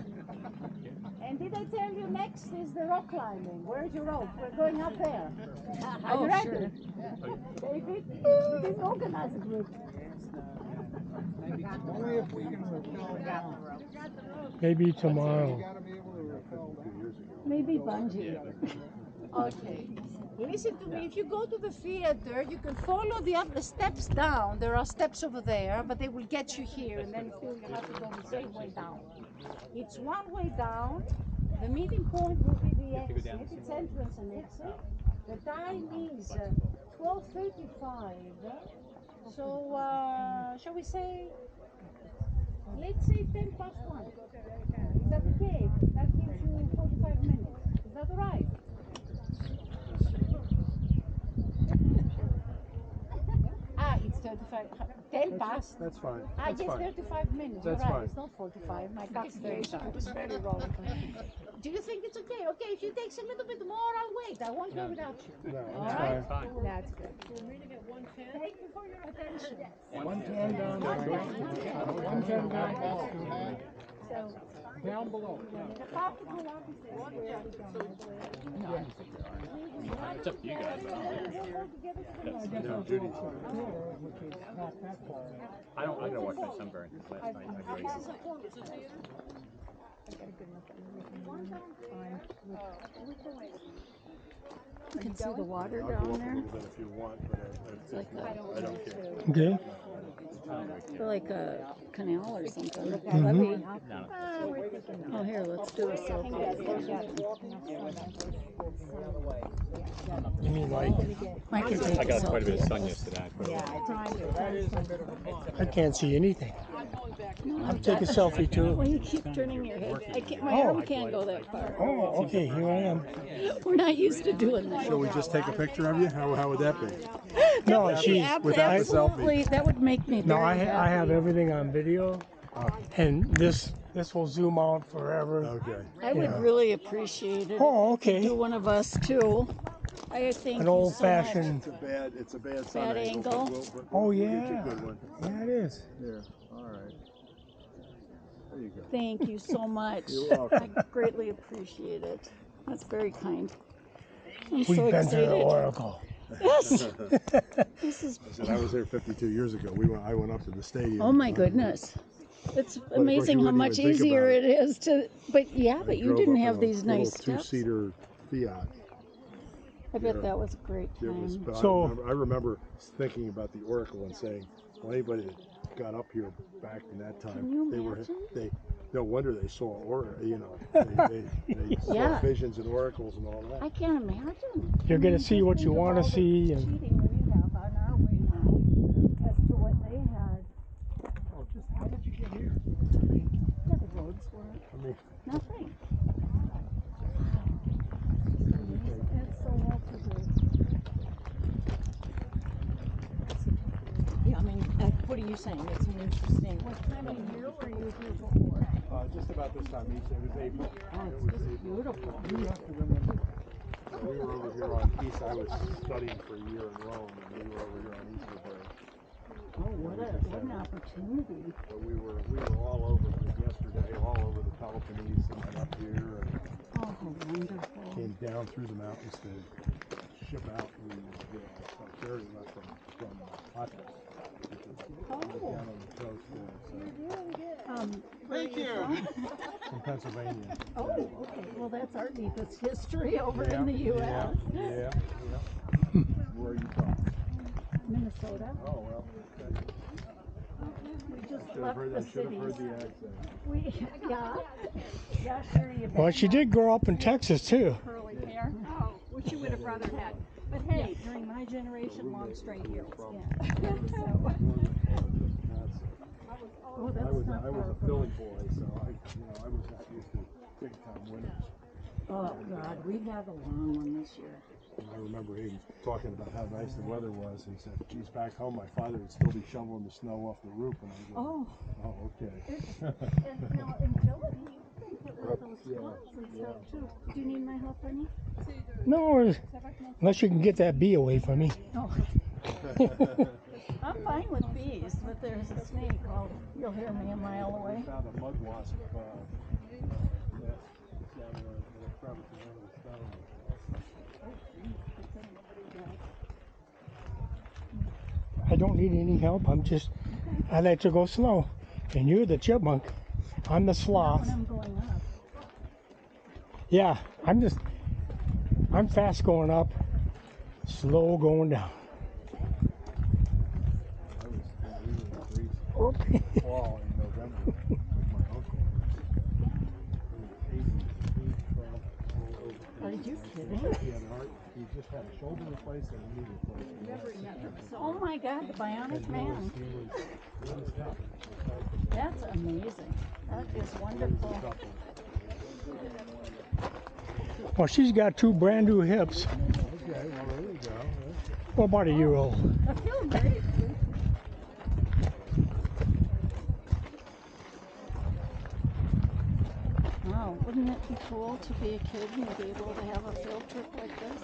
And did I tell you next is the rock climbing? Where's your rope? We're going up there. Are you ready? Sure. David, you didn't organize the group. Only if we can rappel down. Maybe tomorrow. Maybe bungee. Okay. Listen to me. If you go to the theater, you can follow the steps down. There are steps over there, but they will get you here, and then still you have to go the same way down. It's one way down. The meeting point will be the exit. It's entrance and exit. The time is 12:35. So, shall we say, let's say 10 past 1. Is that okay? That gives you 45 minutes. Is that all right? It's 35. 10 past. That's fine. Yes, That's fine. 35 minutes. That's You're right. fine. It's not 45. My calculation was very wrong. Do you think it's okay? Okay, if you take a little bit more, I'll wait. I won't go without you. No, All that's right? fine. That's good. We're meeting at 1:10. Thank you for your attention. 110 down there. 110 down below. So, Down below. the parking lot is there. It's up to you guys. No, Judy. Which is not that far. I gotta watch my sunburn last night. I really You can see the water I'll go down up a there. little bit if you want, but It's like I don't care. Okay. like a canal or something. Mhm. Oh, here, let's do a selfie. You mean like? I can take I a got quite a bit of selfie. sun yesterday. I can't see anything. I'll take a selfie too. Well, you keep turning your head. My arm can't go that far. Oh, okay. Here I am. We're not used to doing that. Shall we just take a picture of you? How would that be? No, she's. without the selfie. Absolutely, that would make me No, very I have happy. everything on video, and this will zoom out forever. Okay. I would Yeah. really appreciate it. Oh, if you okay. do one of us too. I think An old-fashioned. It's a bad sun Bad angle. but Oh we'll get you yeah. a good one. Yeah, it is. There. All right. There you go. Thank you so much. You're welcome. I greatly appreciate it. That's very kind. I'm We've so been to the excited. Oracle. Yes. This is. I said I was there 52 years ago. I went up to the stadium. Oh my goodness. It's amazing you how wouldn't much even think easier about it is to. But yeah, but you drove didn't up have in a these little nice steps. two-seater Fiat. I bet that was a great It was, time. but So- I remember thinking about the Oracle and saying, well, anybody that got up here back in that time, Can you they were imagine? no wonder they saw they Yeah. saw visions and oracles and all that. I can't imagine. You're I gonna mean, see just what you think of wanna all the see and- cheating we have on our way now as to what they had. Oh, just how did you get here? Yeah, the roads were I mean, nothing. It's so well preserved. Yeah, I mean, what are you saying? It's an interesting. What time of year were you here before? just about this time each day. It was April. Oh, It it's was just April. beautiful. You have to remember. We were over here on Easter. I was studying for a year in Rome, and we were over here on Easter break. Oh, what an opportunity. But we were all over yesterday, all over the Peloponnese, and went up here and Oh, how wonderful. came down through the mountains to ship out the ferry left from Athens. Down on the coast there. Thank you. From Pennsylvania. Oh, okay. Well, that's our deepest history over in the U.S. Yeah. Where are you from? Minnesota. Oh, well, okay. We just I left the should have heard cities. the accent. Yeah, sure you bet. Well, she did grow up in Texas too. Curly hair. Oh, which you would have rather had. But hey, during my generation, long straight heels. Oh, that's not I was far a from Philly boy, so I was not used to big time winners. Oh, God, we had a long one this year. And I remember him talking about how nice the weather was. He said, geez, back home my father would still be shoveling the snow off the roof. And I was like, oh, okay. And now in Philly, you can get rid of those storms and stuff too. Do you need my help, honey? No, unless you can get that bee away from me. No. I'm fine with bees, but there's a snake. Well, you'll hear me a mile away. We found a mud wasp nest down there in a crevice in one of the stones. I don't need any help. I like to go slow. And you're the chipmunk. I'm the sloth. When I'm going up. Yeah, I'm fast going up, slow going down. We were in Greece fall in November with my uncle. Are you kidding? He just had a shoulder replaced and a knee replaced. Oh my God, the bionic man. He was tough. That's amazing. That is wonderful. Well, she's got 2 brand new hips. Okay, well, there you go. Well, about a year old. I feel great. Wow, wouldn't it be cool to be a kid and be able to have a field trip like this?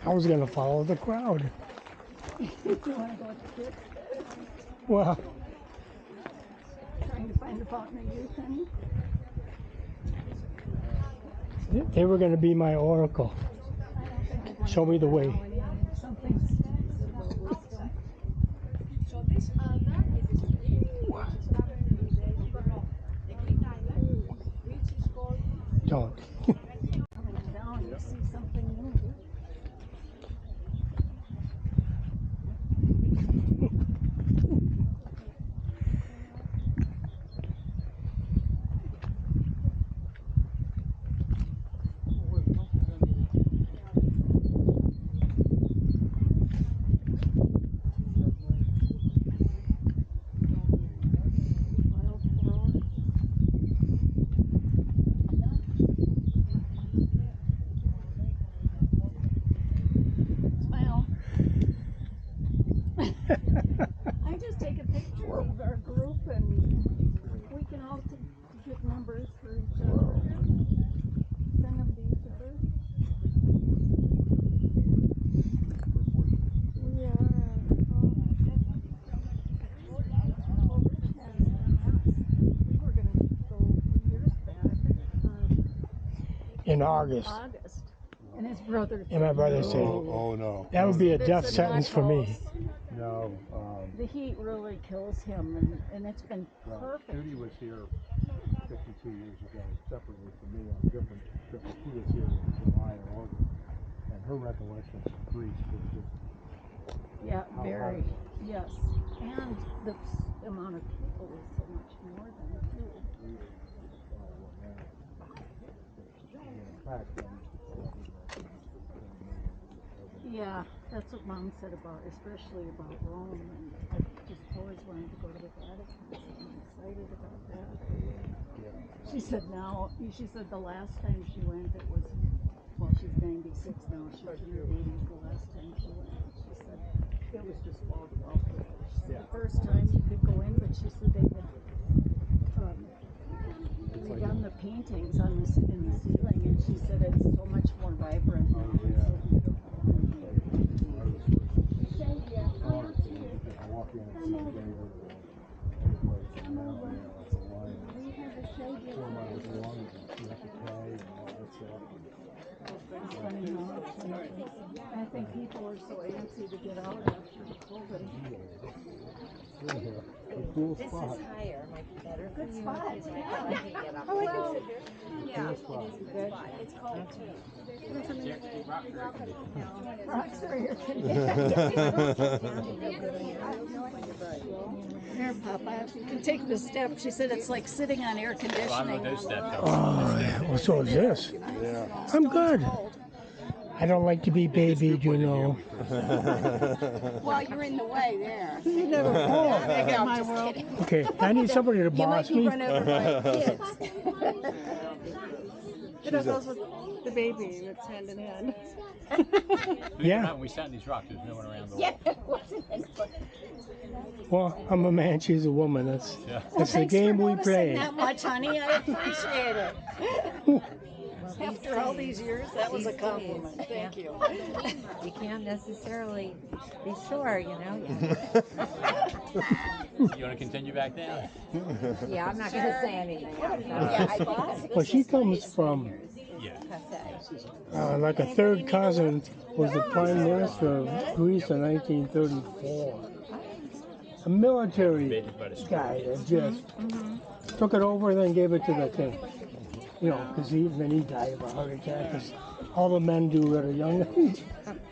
I was going to follow the crowd. You want to go with the kids? Well, Trying to find a fountain of youth, honey? they were going to be my oracle. Show me the way. Something about wisdom. So this other is the street, which is coming to the Greek island, which is called Don't. Coming down, you see something new. in August. August. And his brother. And my brother said, Oh no. that would be a It's death a sentence for me. No. The heat really kills him, and it's been Well, perfect. Judy was here 52 years ago, separately from me on different. She was here in July or August, and her recollections of Greece was just Yeah, how very. hard it was. Yes. And the amount of people is so much more than too. In fact, Yeah, that's what Mom said about, especially about Rome. And I just always wanted to go to the Vatican. So I'm excited about that. She said she said the last time she went, it was, well, she's 96 now. She was in her 80s the last time she went. She said it was just wall to wall. She said the first time you could go in, but she said they had redone the paintings on in the ceiling, and she said it's so much more vibrant now. It's so beautiful. Walk in and see David any place, and now it's a line 4 miles long, and you have to pay and all that stuff. It's funny how it changes. I think people are so antsy to get out after COVID. A cool This spot. is higher, might be better for Good you. spot, because I yeah. can get up. Hello. Yeah, Cool it spot. is a good spot. It's cold too. Rocks are here. Here, Papa, you can take the step. She said it's like sitting on air conditioning. Oh, so is this. I'm good. I don't like to be babied, you know. Well, you're in the way there. You never make it my world. Okay, I need somebody to You might boss be me. run over by kids. It goes with the baby. It's hand in hand. Yeah. We sat in these rocks. There's no one around the Yeah, it wasn't anybody. Well, I'm a man, she's a woman. That's the Thanks game for we noticing play. that much, honey. I appreciate it. After all these years, that was a compliment. Thank you. You can't necessarily be sure, you know. You want to continue back down? Yeah, I'm not going to say anything. Well, she comes from like a third cousin was the prime minister of Greece in 1934. A military guy that just took it over and then gave it to the king. You know, because then he died of a heart attack. 'Cause all the men do at a young age.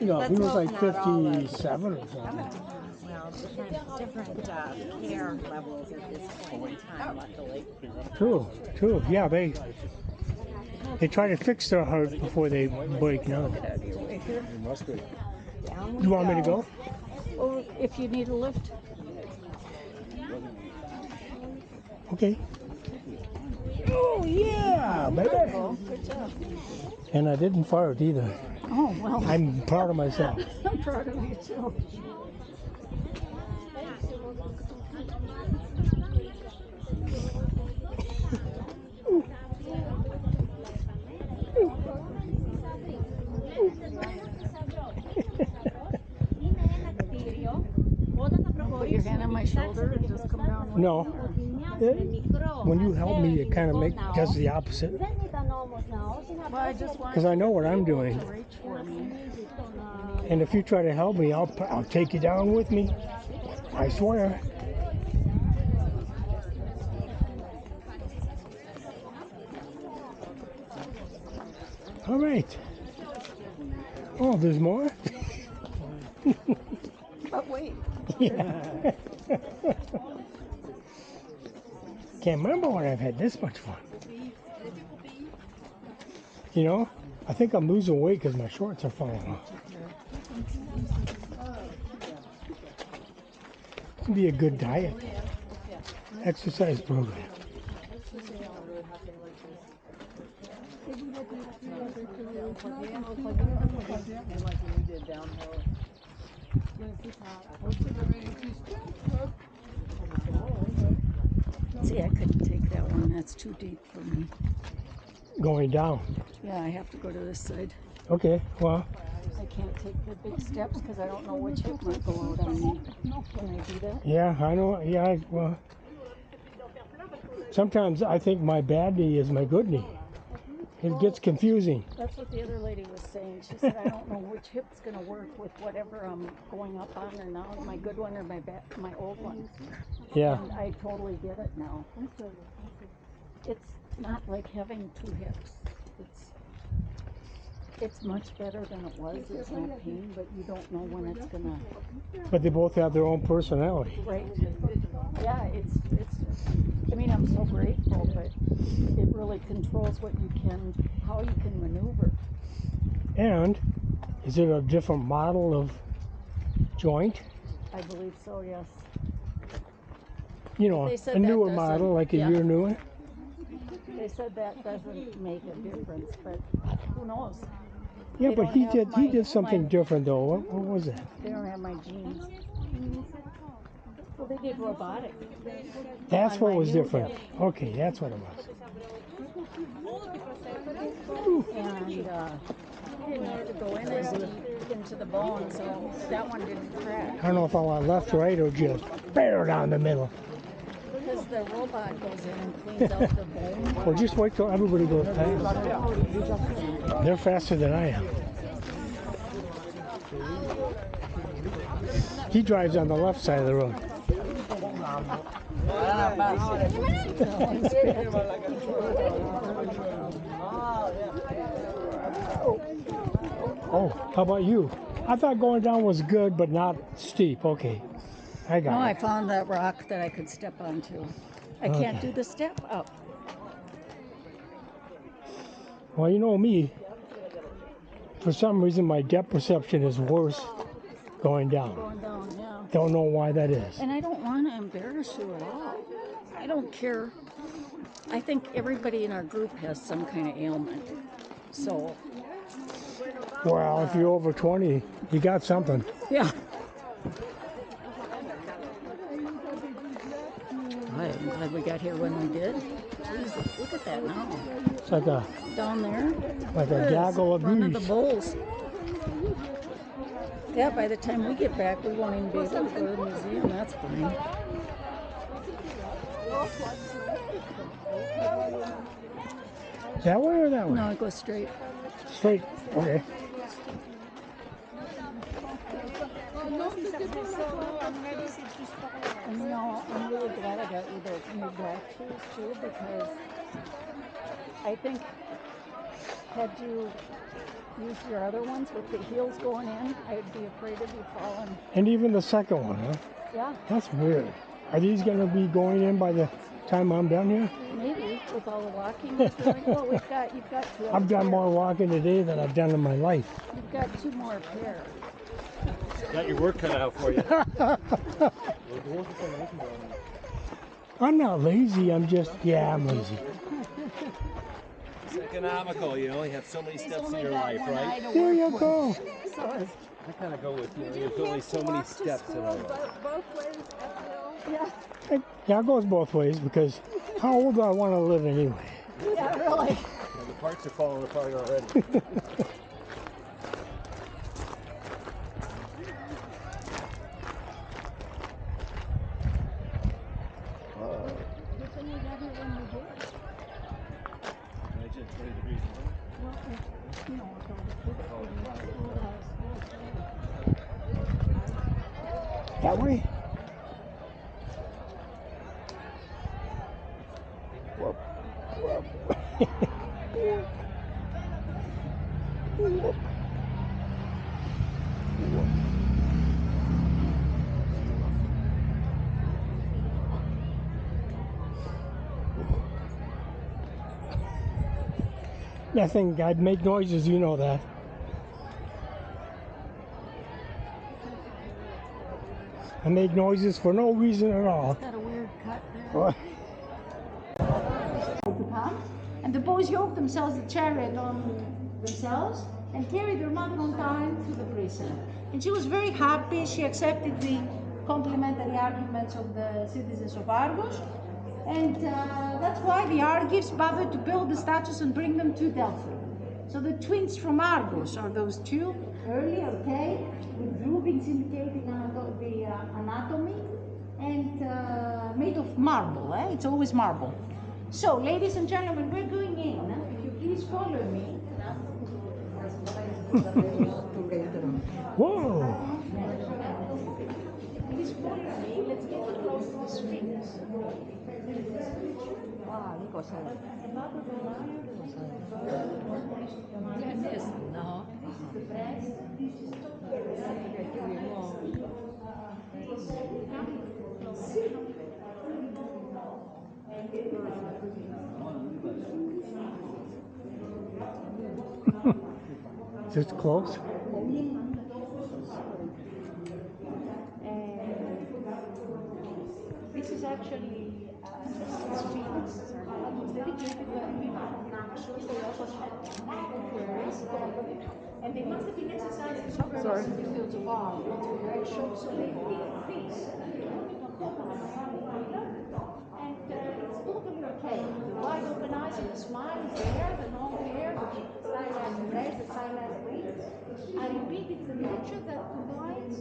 You know, he was like 57 or something. Well, different care levels at this point in time, luckily. True. Yeah, they try to fix their heart before they break down. It must be. You want me to go? Or if you need a lift. Okay. Oh yeah, baby. Good job. And I didn't fart either. Oh, well. I'm proud of myself. I'm proud of you too. Put your hand on my shoulder and just come down with No. When you help me, it kind of does the opposite. Well, I just want Because I know what I'm doing. to reach for me. And if you try to help me, I'll take you down with me. I swear. All right. Oh, there's more? But wait. Yeah. Can't remember when I've had this much fun. You know, I think I'm losing weight because my shorts are falling off. It'd be a good diet. Exercise program. See, I couldn't take that one. That's too deep for me. Going down. Yeah, I have to go to this side. Okay, well, I can't take the big steps because I don't know which hip might go out on me. Can I do that? yeah, I know. Yeah, well, sometimes I think my bad knee is my good knee. It gets confusing. That's what the other lady was saying. She said, I don't know which hip's going to work with whatever I'm going up on or now, my good one or my old one. Yeah. And I totally get it now. It's not like having two hips. It's much better than it was. It's no pain, but you don't know when it's going to... But they both have their own personality. Right. Yeah, it's I mean, I'm so grateful, but it really controls how you can maneuver. And is it a different model of joint? I believe so, yes. You know, a newer model, like a year newer? They said that doesn't make a difference, but who knows? Yeah, but he did something different though. What was it? They don't have my genes. Well, they did robotic. That's what was different. Okay, that's what it was. And he didn't have to go in as deep into the bone, so that one didn't crack. I don't know if I want left, right, or just bear down the middle. Because the robot goes in and cleans out the bone. Well, just wait till everybody goes past. They're faster than I am. He drives on the left side of the road. Oh, how about you? I thought going down was good, but not steep. Okay, I got it. No, I found that rock that I could step onto. I can't do the step up. Well, you know me. For some reason, my depth perception is worse going down. Going down, yeah. Don't know why that is. And I don't want to embarrass you at all. I don't care. I think everybody in our group has some kind of ailment. So. Well, if you're over 20, you got something. Yeah. I'm glad we got here when we did. Jesus, look at that now. It's like a down there. Like a gaggle of one bees. of the bowls. Yeah, by the time we get back, we won't even be able to go to the museum. That's fine. That way or that way? No, it goes straight. Straight. Okay. And you know, I'm really glad I got you those new black shoes too, because I think had you used your other ones with the heels going in, I'd be afraid of you falling. And even the second one, huh? Yeah. That's weird. Are these going to be going in by the time I'm done here? Maybe, with all the walking you're doing. Well, you've got two. I've done more walking today than I've done in my life. You've got two more pair. Got your work cut out for you. I'm not lazy, I'm just, I'm lazy. It's economical. You only have so many steps in your life, right? There you go. I kind of go with you. There's only so many steps in our life. Both ways uphill? Yeah. Yeah, it goes both ways because how old do I want to live anyway? Yeah, really. And the parks are falling apart already. That way? Whoop. Whoop. Whoop. I think I'd make noises, you know that. I make noises for no reason at all. Got a weird cut there. And the boys yoke themselves the chariot on themselves and carried their mother on time to the prison. And she was very happy. She accepted the complimentary arguments of the citizens of Argos. And that's why the Argives bothered to build the statues and bring them to Delphi. So the twins from Argos are those two early, okay, with Rubens indicating the anatomy, and made of marble, It's always marble. So, ladies and gentlemen, we're going in. If you please follow me. Whoa! Please follow me. Let's get close to the Sphinx. No. Just close. This is actually a Sphinx. It's dedicated to people from Naxos. They also have aquariums. And they must have been exercising supervisors in the fields of art, not for direction. So they picked this. And it's totally okay. The wide open eyes and the smile is there, the long hair, the stylized dress, the stylized wings. I repeat, it's a picture that combines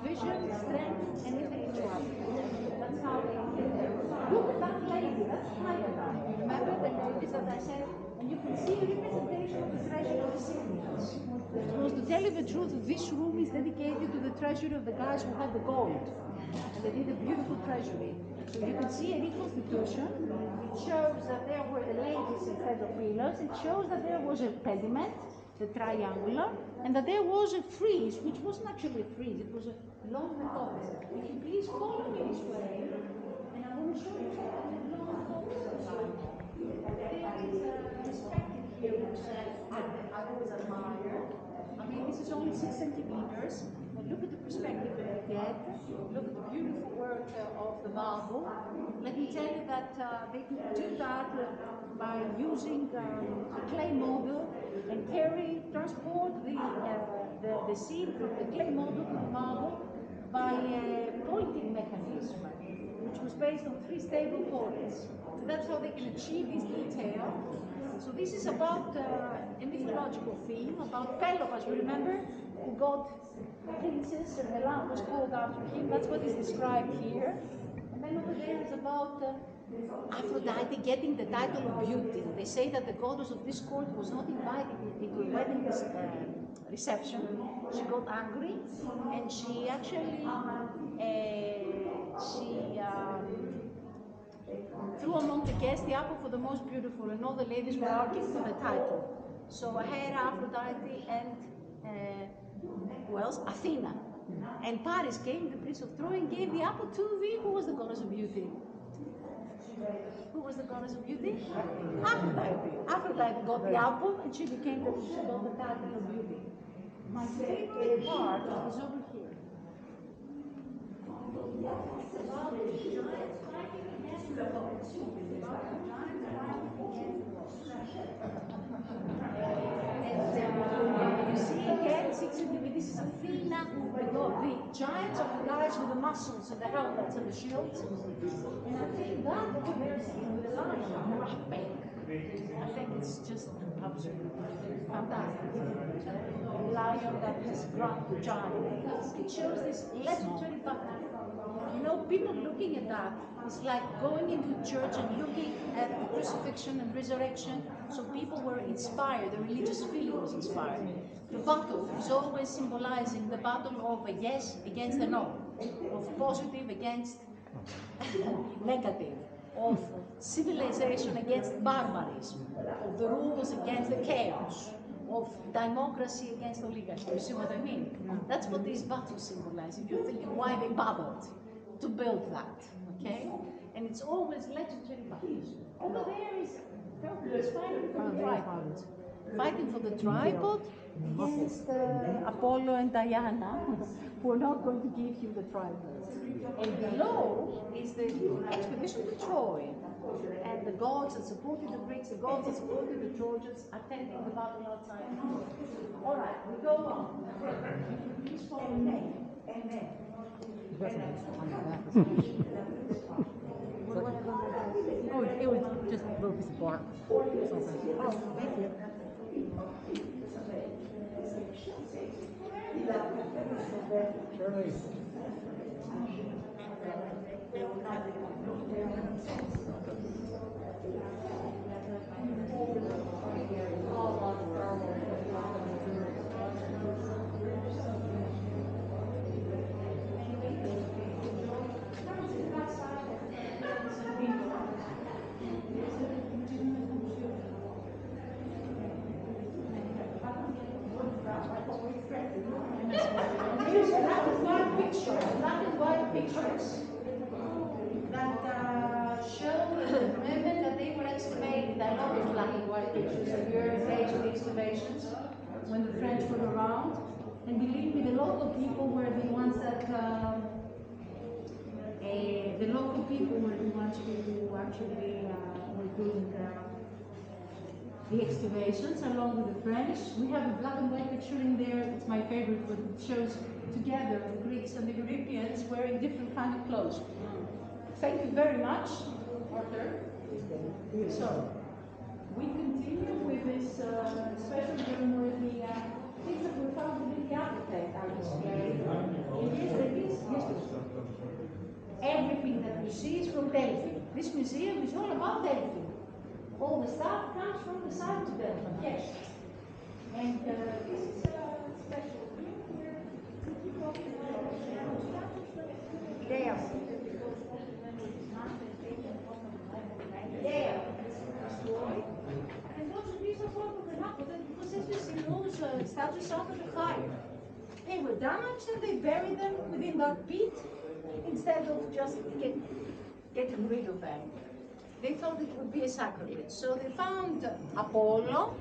vision, strength, and intellectuality. That's how they look at that lady, that's Hyena. You remember the ladies that I said? And you can see a representation of the treasure of the Syrians. Because to tell you the truth, this room is dedicated to the treasury of the guys who had the gold. And they did a beautiful treasury. So you can see a reconstitution. It shows that there were the ladies instead of pillars. It shows that there was a pediment, the triangular, and that there was a frieze, which wasn't actually a frieze, it was a long method. If you please follow me this way, and I'm going to show you some of the long methods. There is a perspective here which I always admire. I mean, this is only 6 centimeters. But look at the perspective that I get. Look at the beautiful work of the marble. Let me tell you that they could do that by using a clay model and transport the scene from the clay model to the marble by a pointing mechanism, which was based on 3 stable points. So that's how they can achieve this detail. So this is about a mythological theme, about Pelopas, you remember, who got princess and the lamp was called after him. That's what is described here. And then over there is about Aphrodite getting the title of beauty. They say that the goddess of this court was not invited into a wedding reception. She got angry and she actually threw among the guests the apple for the most beautiful, and all the ladies were arguing for the title. So Hera, Aphrodite, and who else? Athena. And Paris came, the prince of Troy, and gave the apple to who was the goddess of beauty? Who was the goddess of beauty? Aphrodite. Aphrodite got the apple and she got the title of beauty. My favorite part is over here. It's about the giants fighting against the gods. It's about the giants fighting against the gods. And you see again, 6 centimeters, this is Athena. The giants are the guys with the muscles and the helmets and the shields. And I think that over there with the lion, I think it's just absolutely fantastic. A lion that has grabbed the giant. It shows this legendary battle. You know, people looking at that, it's like going into church and looking at the crucifixion and resurrection. So people were inspired, the religious feeling was inspired. The battle is always symbolizing the battle of a yes against a no, of positive against negative, of civilization against barbarism, of the rules against the chaos, of democracy against oligarchy. You see what I mean? That's what these battles symbolize. If you're thinking why they battled to build that, okay? And it's always legendary battles. Over there is Hercules fighting for the tripod. Fighting for the tripod against Apollo and Diana, who are not going to give him the tripod. And below is the expedition to Troy. And the gods that supported the Greeks, the gods that supported the Trojans, attending the battle outside. All right, we go on. Please follow me. Amen. Oh, it was just a little piece of bark. Oh, thank you. Shirley. pictures, black and white pictures, that show the moment that they were excavated. I love those black and white pictures of the early days of the excavations, when the French were around. And believe me, the local people were the ones that who actually were doing the excavations along with the French. We have a black and white picture in there. It's my favorite, but it shows together the Greeks and the Europeans wearing different kind of clothes. Thank you very much, Arthur. So, we continue with this special room where the things that were found within the architect are displayed. Everything that you see is from Delphi. This museum is all about Delphi. All the stuff comes from the site of Delphi, yes. And this is a special room where we keep talking about there. There. And those trees are part of the knuckle, because as you see, those statues after the fire, they were damaged and they buried them within that pit instead of just getting rid of them. They thought it would be a sacrilege. So they found Apollo.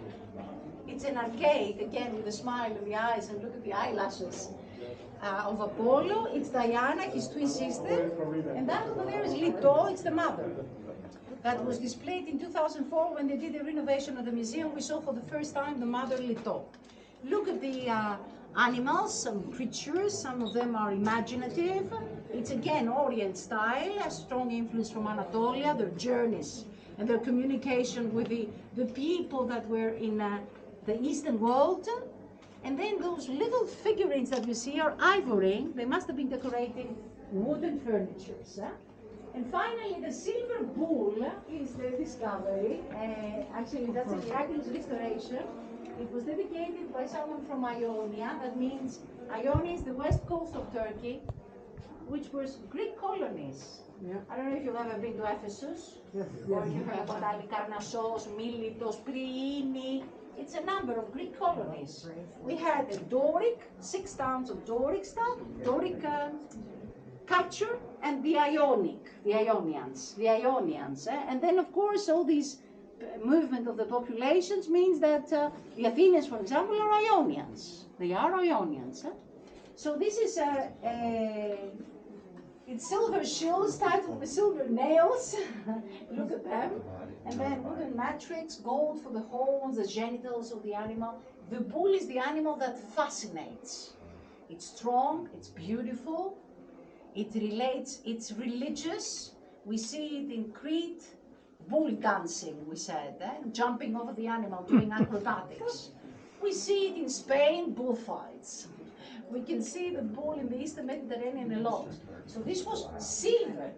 It's an arcade, again with a smile in the eyes, and look at the eyelashes of Apollo. It's Diana, his twin sister, and that over there is Leto, it's the mother. That was displayed in 2004 when they did the renovation of the museum. We saw for the first time the mother Leto. Look at the animals, some creatures, some of them are imaginative. It's again Orient style, a strong influence from Anatolia, their journeys and their communication with the people that were in the Eastern world. And then those little figurines that you see are ivory. They must have been decorating wooden furniture. And finally, the silver bull is the discovery. Actually, that's a miraculous restoration. It was dedicated by someone from Ionia. That means Ionia is the west coast of Turkey, which was Greek colonies. Yeah. I don't know if you've ever been to Ephesus, Yes. or you heard about Alikarnassos, Miletos, Priini. It's a number of Greek colonies. We had the Doric, 6 towns of Doric stuff, Doric culture, and the Ionic, the Ionians. And then, of course, all these movement of the populations means that the Athenians, for example, are Ionians. They are Ionians. So this is it's silver shields tied with silver nails. Look at them. And then wooden matrix, gold for the horns, the genitals of the animal. The bull is the animal that fascinates. It's strong, it's beautiful, it relates, it's religious. We see it in Crete, bull dancing, we said, jumping over the animal, doing acrobatics. We see it in Spain, bullfights. We can see the bull in the Eastern Mediterranean a lot. So this was silver.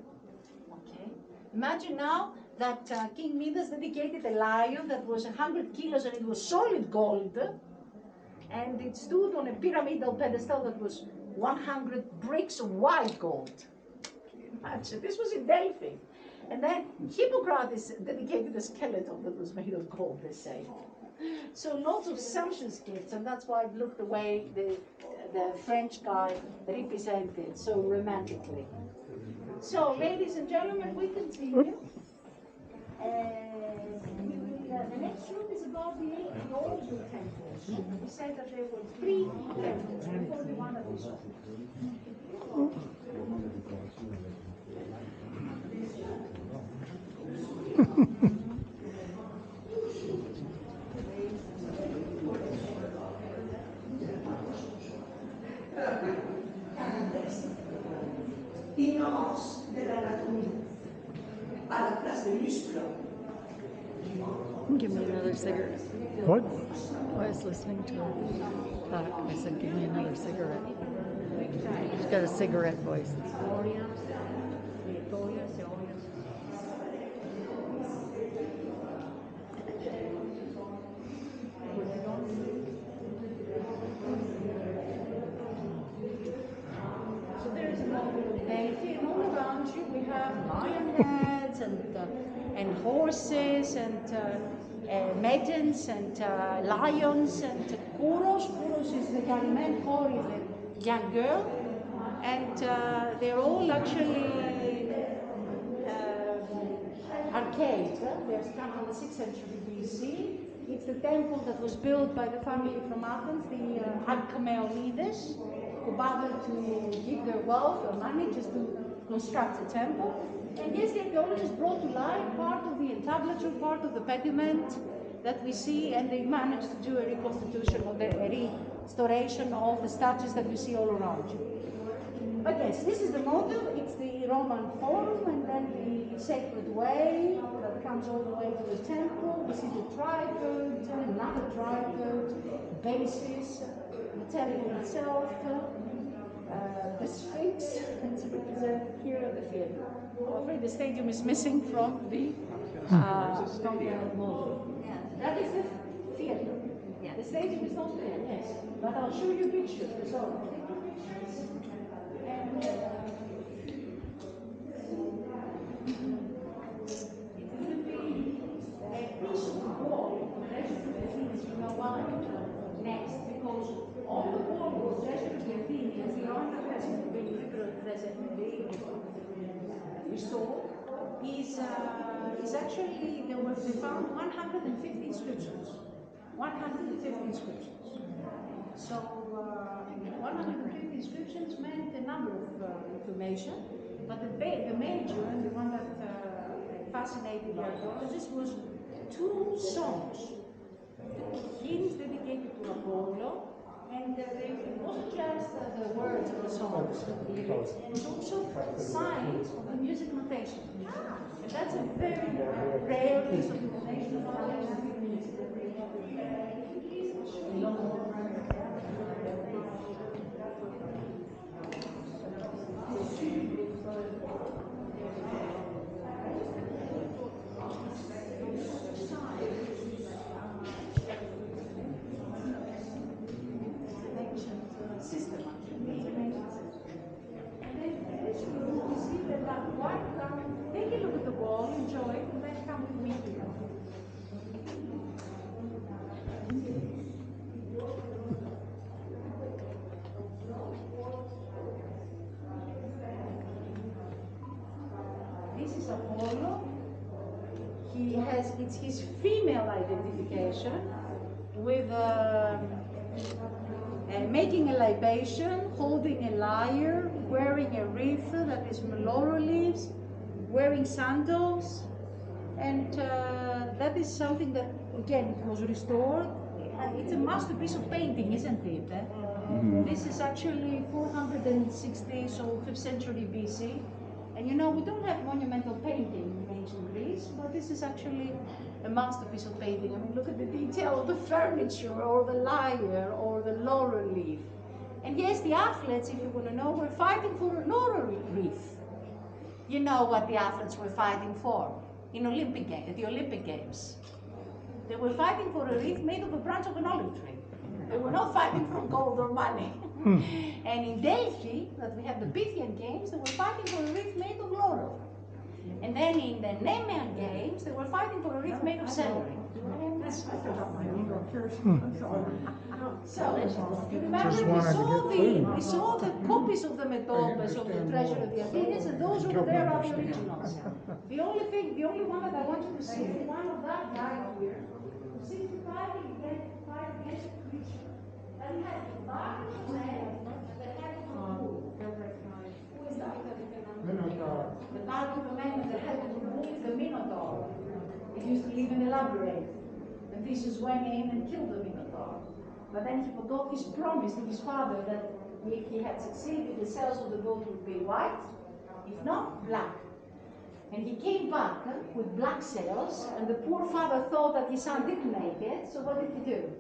Okay. Imagine now that King Midas dedicated a lion that was 100 kilos and it was solid gold, and it stood on a pyramidal pedestal that was 100 bricks of white gold. Imagine, this was in Delphi. And then Hippocrates dedicated a skeleton that was made of gold, they say. So lots of sumptuous gifts, and that's why it looked the way the French guy represented so romantically. So, ladies and gentlemen, we continue. The next room is about the older temples. We said that there were 3 temples before the one that we saw. Give me another cigarette. What? I was listening to her talk. I said, give me another cigarette. She's got a cigarette voice. So there is a model of Delphi, and all around you we have lion heads and horses and maidens and lions and kouros. Kouros is the young man, kor is the young girl. And they're all actually archaic. They're come from the 6th century BC. It's the temple that was built by the family from Athens, the Archaeomenides, who bothered to give their wealth or money just to construct a temple. And yes, the archaeologists brought to light part of the entablature, part of the pediment that we see, and they managed to do a reconstitution or a restoration of the statues that you see all around you. But yes, this is the model. It's the Roman Forum, and then the Sacred Way that comes all the way to the temple. We see the tripod, another tripod, bases, the temple itself, the Sphinx, and it's represented here at the theater. I'm afraid the stadium is missing from the model. That is the theater. The stadium is not there, yes. But I'll show you pictures. So, and it will be a piece of the wall of the treasure of the Athenians, you know why? Next, because on the wall of the treasure of the Athenians, the honor present, the liberal present, restored, is actually, they found 150 inscriptions. 150 inscriptions. So, 150 inscriptions meant a number of information, but the major, and the one that fascinated the archaeologists, was 2 songs. Hymns dedicated to Apollo, and it wasn't just the words of the songs, the lyrics, and it's also signs of the music notation. And that's a very rare piece of information about system, actually. And then in this room, you see that take a look at the wall, enjoy it, and then come with me here. This is Apollo. It's his female identification with making a libation, holding a lyre, wearing a wreath that is laurel leaves, wearing sandals, and that is something that, again, it was restored. It's a masterpiece of painting, isn't it? This is actually 460, so 5th century BC. And you know, we don't have monumental painting in ancient Greece, but this is actually a masterpiece of painting. I mean, look at the detail of the furniture, or the lyre, or the laurel leaf. And yes, the athletes, if you want to know, were fighting for a laurel wreath. You know what the athletes were fighting for in the Olympic Games. They were fighting for a wreath made of a branch of an olive tree. They were not fighting for gold or money. And in Delphi, that we have the Pythian Games, they were fighting for a wreath made of laurel. And then in the Nemean Games, they were fighting for a wreath made of celery. So, you remember, we saw the copies of the metopes of the treasure of the Athenians, and those over there are the originals. The only one that I want you to see is one of that guy here, who seems to fight against a creature. And he has the back of his head and the head of the bull. Who is that? The back of the man and the head of the bull is the Minotaur. He used to live in the labyrinth. And Theseus went in and killed the Minotaur. But then he forgot his promise to his father that if he had succeeded, the cells of the boat would be white, if not, black. And he came back with black cells, and the poor father thought that his son didn't make it, so what did he do?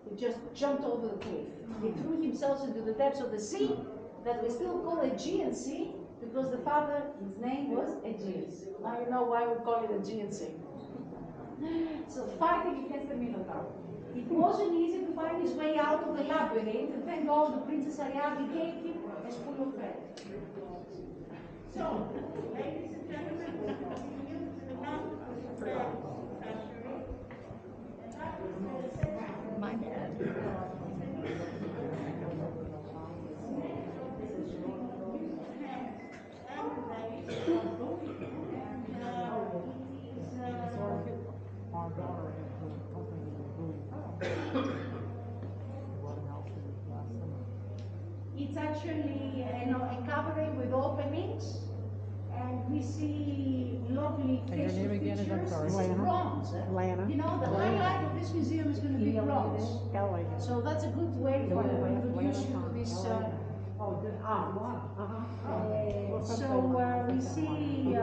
He just jumped over the cliff. He threw himself into the depths of the sea that we still call Aegean Sea, because the father, his name was Aegeus. Now you know why we call it Aegean Sea. So fighting against the Minotaur. It wasn't easy to find his way out of the labyrinth, and thank God the Princess Ariadne gave him a spoon of bread. So, ladies and gentlemen, we continue to the map of the 3rd century. And that was the second. My bad. virtually, a covering with openings, and we see lovely facial features. This is bronze. You know, the highlight of this museum is going to be bronze. So that's a good way for introduce you to this art. We see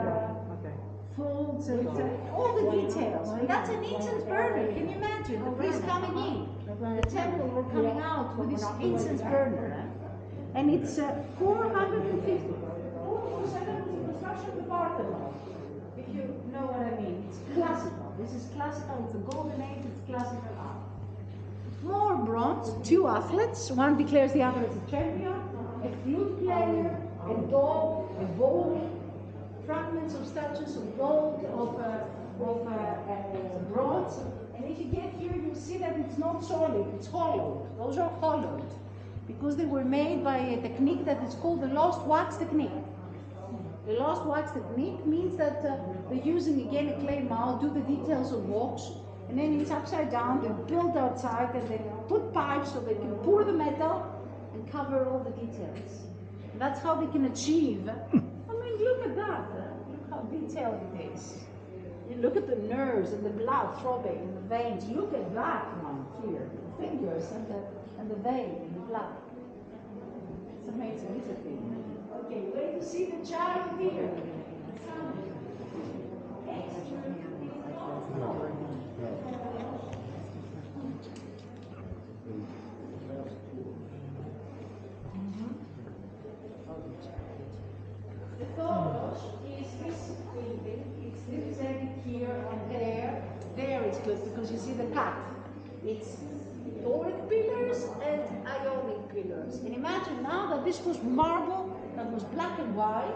folds and all the details. And that's an incense burner. Can you imagine? The priest coming in, the temple, we're coming out with this incense burner. And it's 450. Almost like the construction of the Parthenon, if you know what I mean. It's classical. This is classical. It's a golden age. It's classical art. More bronze. 2 athletes. One declares the other as a champion. A flute player, a dog, a bowl, fragments of statues of gold, of bronze. And if you get here, you'll see that it's not solid. It's hollow. Those are hollowed, because they were made by a technique that is called the lost wax technique. The lost wax technique means that they're using again a clay mold, do the details of walks, and then it's upside down, they build outside, and they put pipes so they can pour the metal and cover all the details. And that's how they can achieve. I mean, look at that. Look how detailed it is. You look at the nerves and the blood throbbing in the veins. Look at that one here, the fingers and the vein in the blood. It's amazing, isn't it? Okay, wait to see the child here. The photos is this building. It's represented here and there. There it's good because you see the cut. It's Doric pillars and Ionic pillars. And imagine now that this was marble that was black and white.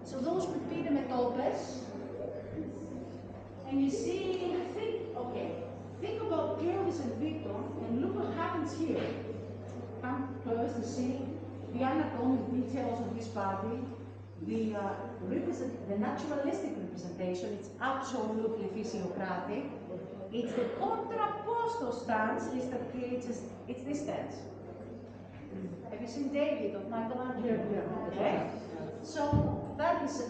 So those would be the metopes. And you see, think about Clovis and Victor and look what happens here. Come close to see the anatomic details of this body, the naturalistic representation. It's absolutely physiocratic. It's the contrapposto stance that creates it's this stance. Have you seen David of Michelangelo? Okay. So that is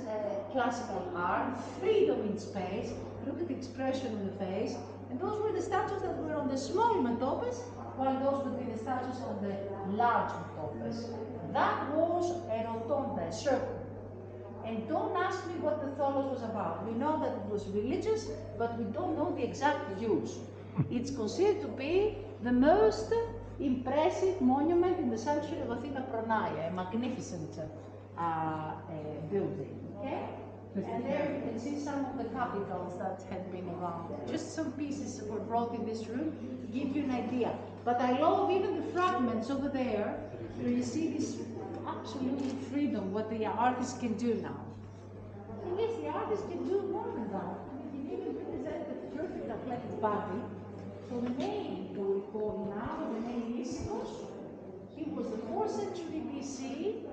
classical art, freedom in space. Look at the expression on the face. And those were the statues that were on the small metopes, while those would be the statues on the large metopes. That was a rotonda, a circle. And don't ask me what the tholos was about. We know that it was religious, but we don't know the exact use. It's considered to be the most impressive monument in the century of Athena Pronaia, a magnificent building. Okay? And there you can see some of the capitals that had been around. Just some pieces were brought in this room to give you an idea. But I love even the fragments over there, where you see this absolute freedom, what the artist can do now. And yes, the artist can do more than that. He can even represent the perfect athletic body. So the name that we call him now, the name Lysippos, he was the 4th century BC.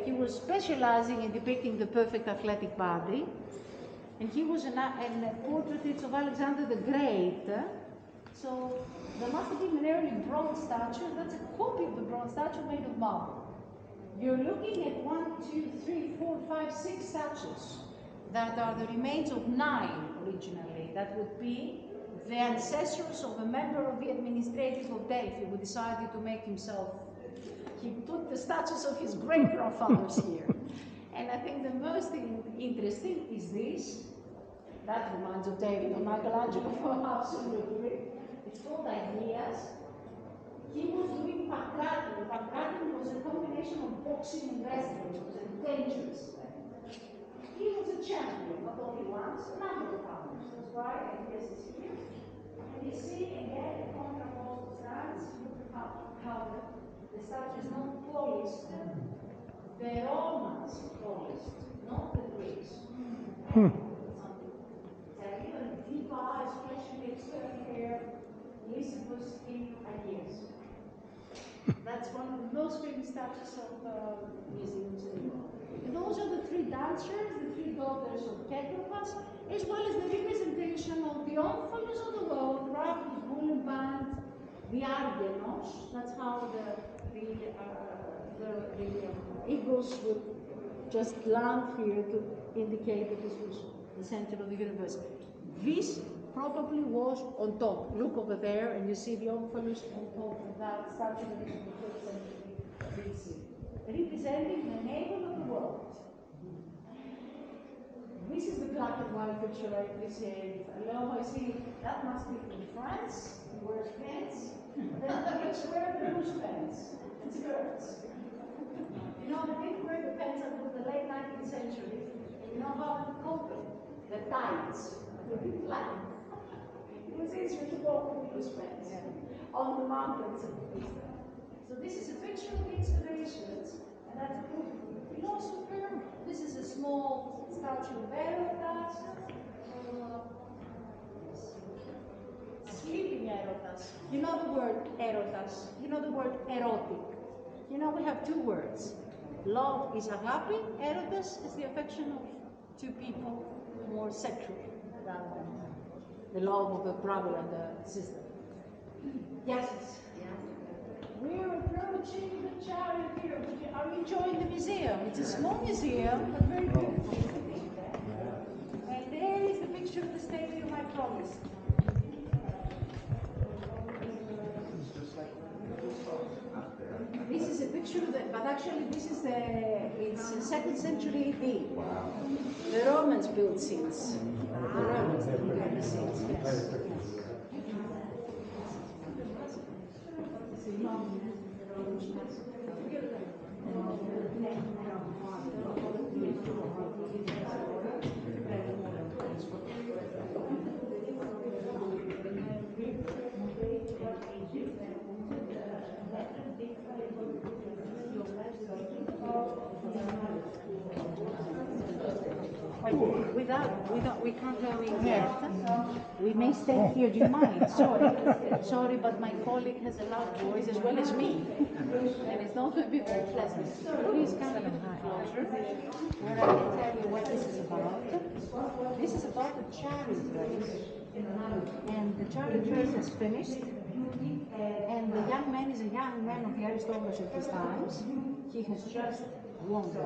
He was specializing in depicting the perfect athletic body. And he was in portraits of Alexander the Great. So there must have been an early bronze statue. That's a copy of the bronze statue made of marble. You're looking at 1, 2, 3, 4, 5, 6 statues that are the remains of 9 originally. That would be the ancestors of a member of the administrative of Delphi who decided to make himself. He put the statues of his great-grandfathers here. And I think the most interesting is this. That reminds of David or Michelangelo, absolutely. It's called Aeneas. He was doing pancratin. Pancratin was a combination of boxing and wrestling. It was a dangerous thing. He was a champion, not only once, a number of times. That's why Aeneas is here. And you see again the contrapost stance. Look at how the statue is not polished. The Romans polished, not the Greeks. Even deep eyes, especially external hair, Lysippos in Aeneas. That's one of the most famous statues of museums in the world. And those are the 3 dancers, the 3 daughters of Kekropas, as well as the representation of the omphalos of the world, Rapus, Bull and Band, the Argenos. That's how the eagles would just land here to indicate that this was the center of the universe. This probably was on top. Look over there, and you see the omphalos on top of that statue that is from the 5th century BC, representing the navel of the world. This is the black and white picture I appreciate. Hello, I see that must be from France. He wears pants. Then the rich wear the loose pants and skirts. You know, they didn't wear the pants until the late 19th century. You know how they called them? The tights. Black. It was easier to walk with loose pants on the mountains. So this is a picture of the excavations, and that's a philosopher. This is a small statue of Erotas. Sleeping Erotas. You know the word Erotas. You know the word erotic. You know we have two words. Love is agape. Erotas is the affection of two people, more sexual than the love of a brother and a sister. Yes. We're approaching the chariot here. Are you enjoying the museum? It's a small museum, but very beautiful. And there is the picture of the stadium I promised. This is a picture of the, but actually this is it's 2nd century AD. The Romans built seats. The Romans built the seats, yes. We can't go in yet. We may stay here. Do you mind? Sorry, but my colleague has a loud voice as well as me, and it's not going to be very pleasant. Please come a little bit closer, where I can tell you what this is about. This is about the chariot race, and the chariot race has finished. And the young man is a young man of the aristocracy of his times. He has just won the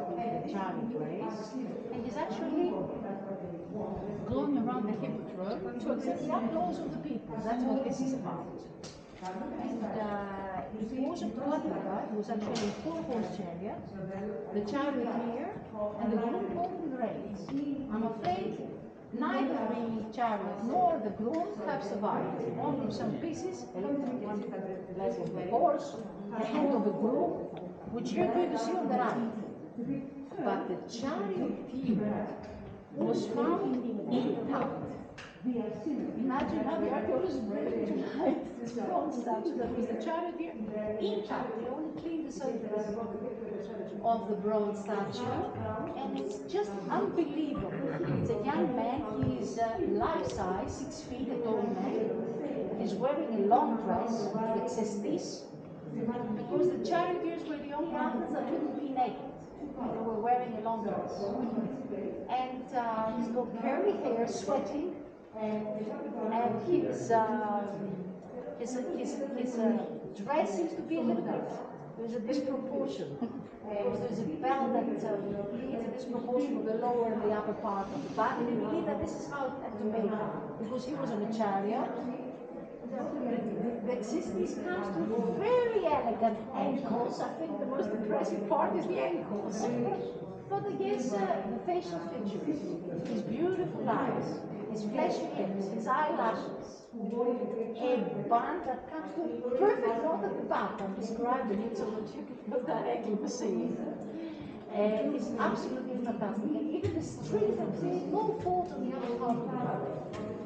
chariot race, and he's actually going around the hippodrome to accept the applause of the people. That's what this is about. And it was a quadriga. It was actually a 4-horse chariot, the charioteer, and the groom both in the reins. I'm afraid neither the chariot nor the groom have survived. Only some pieces, electric ones have the leg of the horse, the head of the groom, which you're going to see on the right. But the charioteer was found intact. Imagine how the archaeologists were able to hide this bronze statue that was the charioteer intact. They only cleaned the surface of the bronze statue, and it's just unbelievable. It's a young man. He's life size, 6 feet, a tall man. He's wearing a long dress, this, because the charioteers were the only athletes that couldn't be naked. They were wearing a long dress. And he's got curly hair, sweating, and his dress seems to be a little bit, there's a disproportion. There's a belt that creates a disproportion of the lower and the upper part of the back, and they believe that this is how it had to make it, because he was on a chariot. The existence comes to very elegant ankles. I think the most impressive part is the ankles. But I guess the facial features, his beautiful eyes, his fleshy lips, his eyelashes, a band that comes to a perfect knot at the back. I'm describing it so that you can feel directly the scene. It's absolutely fantastic. And even the strings that say no fault on the other half of the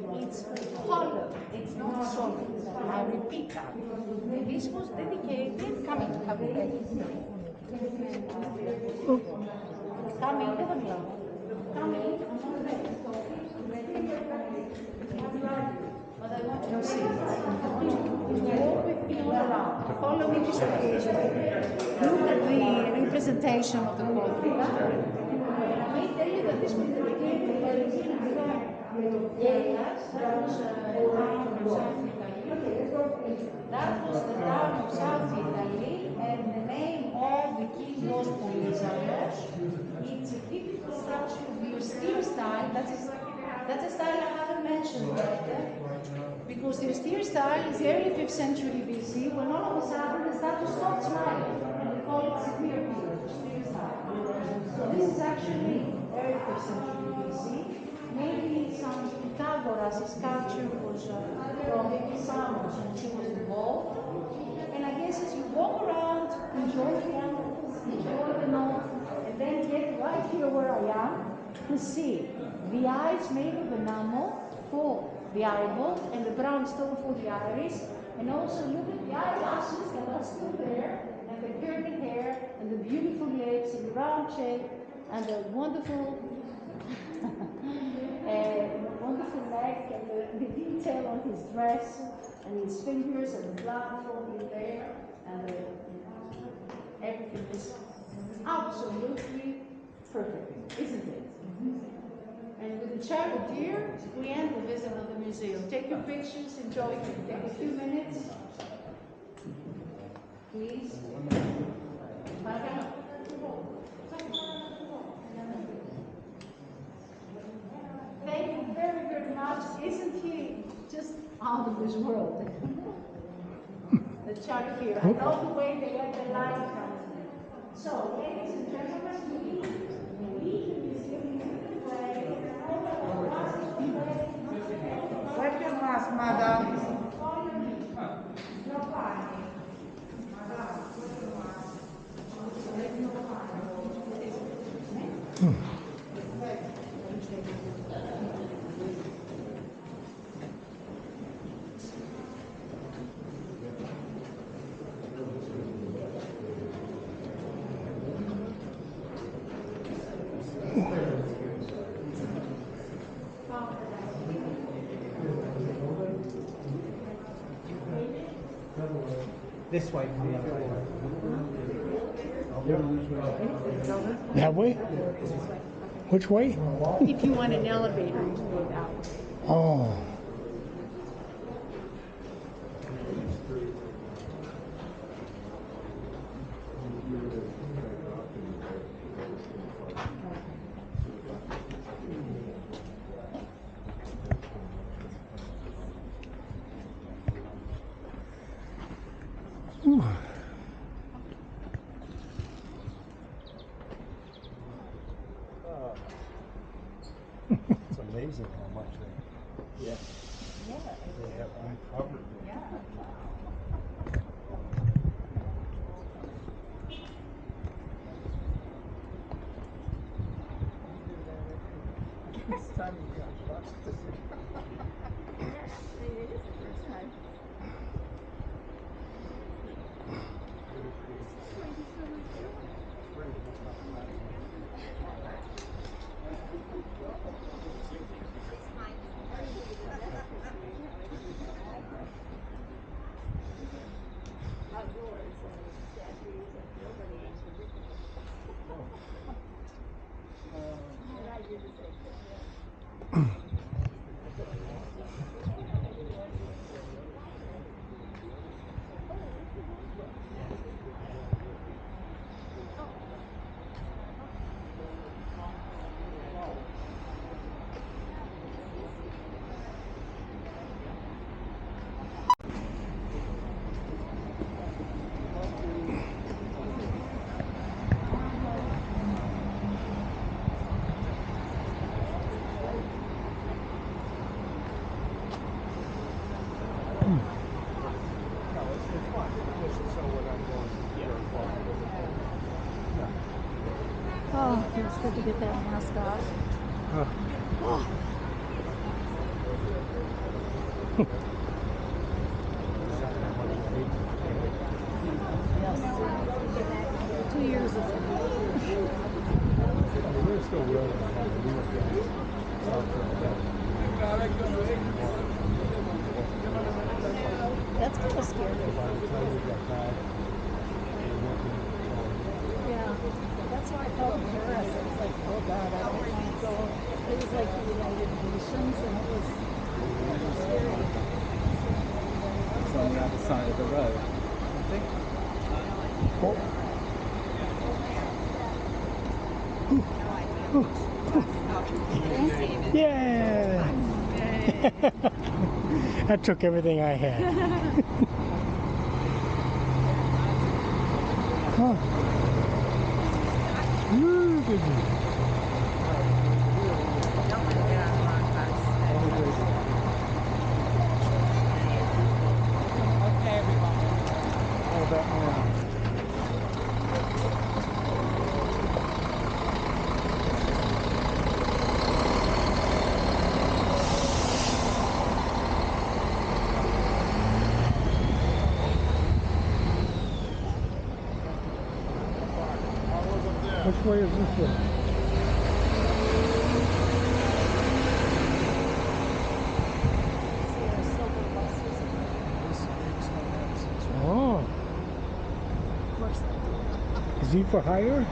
body. It's hollow, it's not solid. I repeat that. This was dedicated, come in. Come in, I'm not ready. But I want you to see it. I want you to walk with me all around. Follow me this way. Look at the representation of the quadriga. I may tell you that this was dedicated by the King that was the town of South Italy. And the name of the king was Elizabeth. It's a typical structure of the austere style. That's a style I haven't mentioned yet. Because the austere style is early 5th century BC, when all of a sudden the statue stopped smiling, and they call it severe period, austere style. So this is actually early 5th century BC. Maybe some Pythagoras' sculpture was from Samos when she was involved. And I guess as you walk around, enjoy the animals, enjoy the north, and then get right here where I am, you see the eyes made of enamel for the eyeball and the brown stone for the iris, and also look at the eyelashes that are still there, and the curly hair, and the beautiful lips, and the round shape, and the wonderful wonderful neck, and the detail on his dress, and his fingers, and the blood flowing there, and everything is absolutely perfect, isn't it? And with the charioteer, we end the visit of the museum. Take your pictures, enjoy it, take a few minutes. Please. Thank you very, very much. Isn't he just out of this world? The charioteer. I love the way they let the light come. So, ladies and gentlemen, we leave the museum with the flag. Wipe your mask, madam. This way, the other way. That way? Which way? If you want an elevator, you can go that way. Oh. Ooh. It's amazing how much they have uncovered. This time you got much to see. It is the first time. Outdoors, statues, and nobody is ridiculous. And I do the same thing, yeah. Oh, it feels good to get that mask off. Oh. Yes. 2 years ago. We're still willing to have to do it. That's kind of scary. Yeah, that's why I felt embarrassed. I was like, oh God, I don't want to go. It was like the United Nations, and it was scary. It's on the other side of the road. Oh. Yeah! That took everything I had. Huh. Look at you. Okay, everybody. Oh, that man. Which way is this way? Oh. Is he for hire?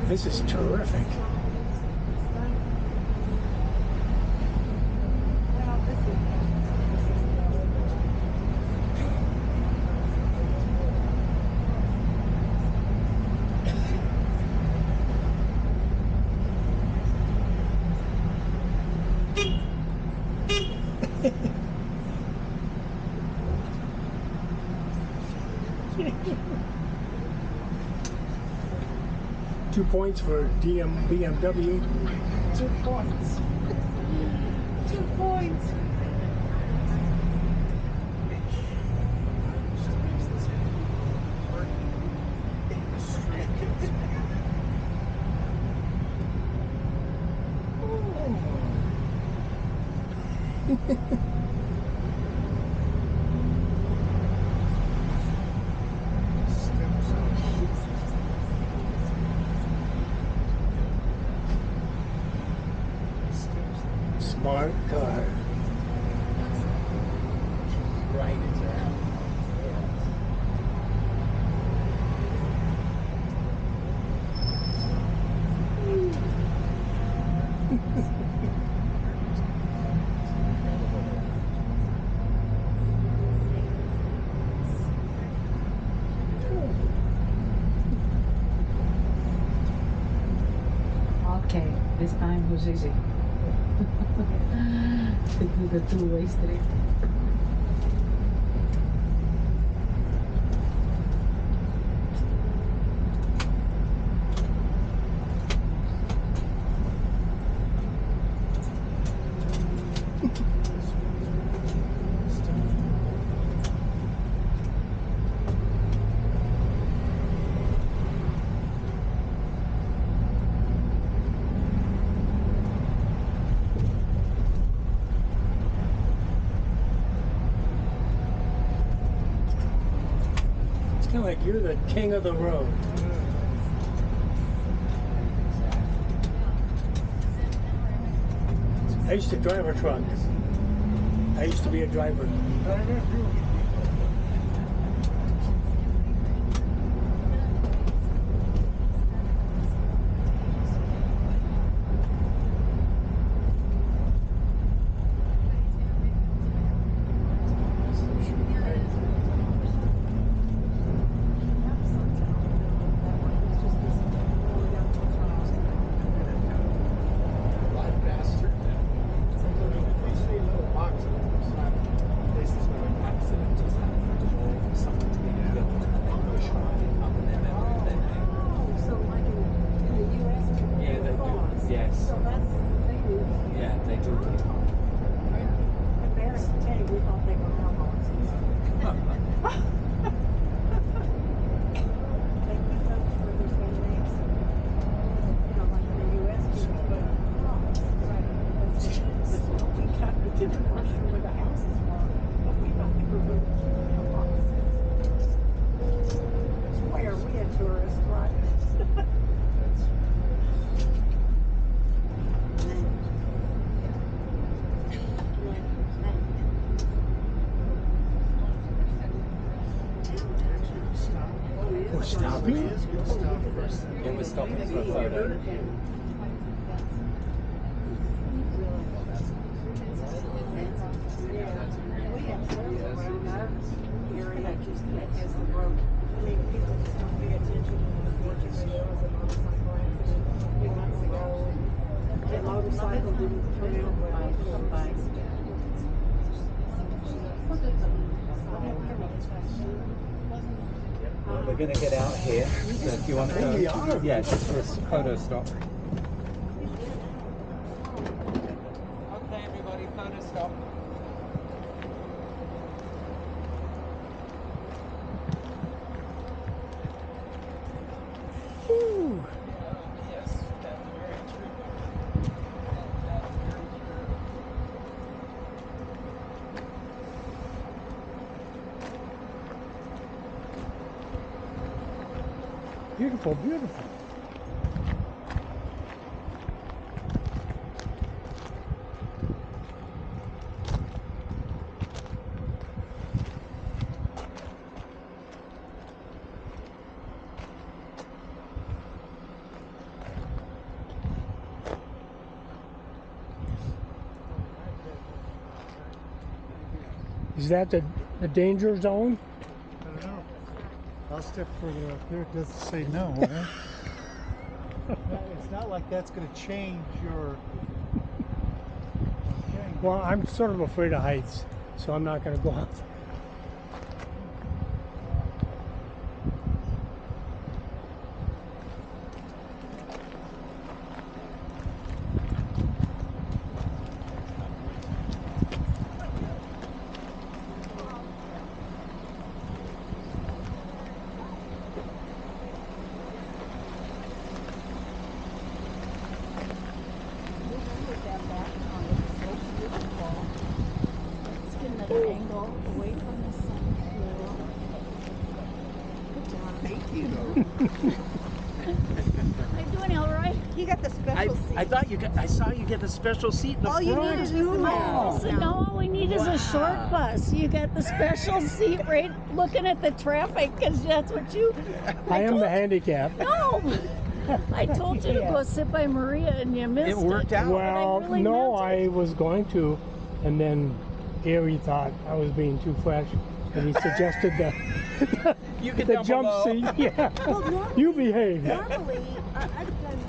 This is terrific. Two points for BMW. 2 points. 2 points. Smart car. Right into that. Okay, this time was easy. To do the two-way street. It's kind of like you're the king of the road. I used to drive a truck. I used to be a driver. course. It was stopped for a photo. We're going to get out here, so if you want to go, yeah, just for a photo stop. Okay, everybody, photo stop. Whew. Yes, that's very true. Beautiful, beautiful. Is that the danger zone? I don't know. I'll step further up there. It doesn't say no. Huh? It's not like that's going to change your. Well, I'm sort of afraid of heights, so I'm not going to go up. Let's get another angle away from the sun. Good job. Thank you. I'm doing all right. You got the special seat. I thought you got, I saw you get the special seat in the All front. you need is the Oh, so no, all we need is a short bus. You got the special seat right looking at the traffic because that's what you. I am the handicap. No! I told you to go sit by Maria and you missed it. It worked out. Well, really no, meant I was going to, and then Gary thought I was being too fresh, and he suggested You can the double jump low. seat. Yeah, Well, normally, you behave. normally I've done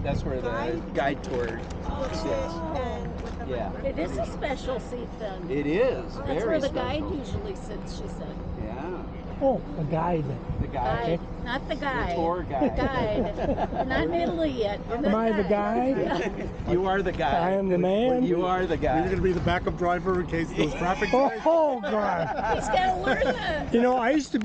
That's where the guide tour sits. sits. And with the Yeah. It is a special seat then. It is. That's very where the special. guide usually sits, she said. Yeah. Oh, a guide. The guide. Not the guy. The tour guide. The guide. You're not in Italy yet. You're Am I the guide? You are the guy. I am the man. You are the guy. You're going to be the backup driver in case those traffic. Oh, God. He's got to learn that. You know, I used to be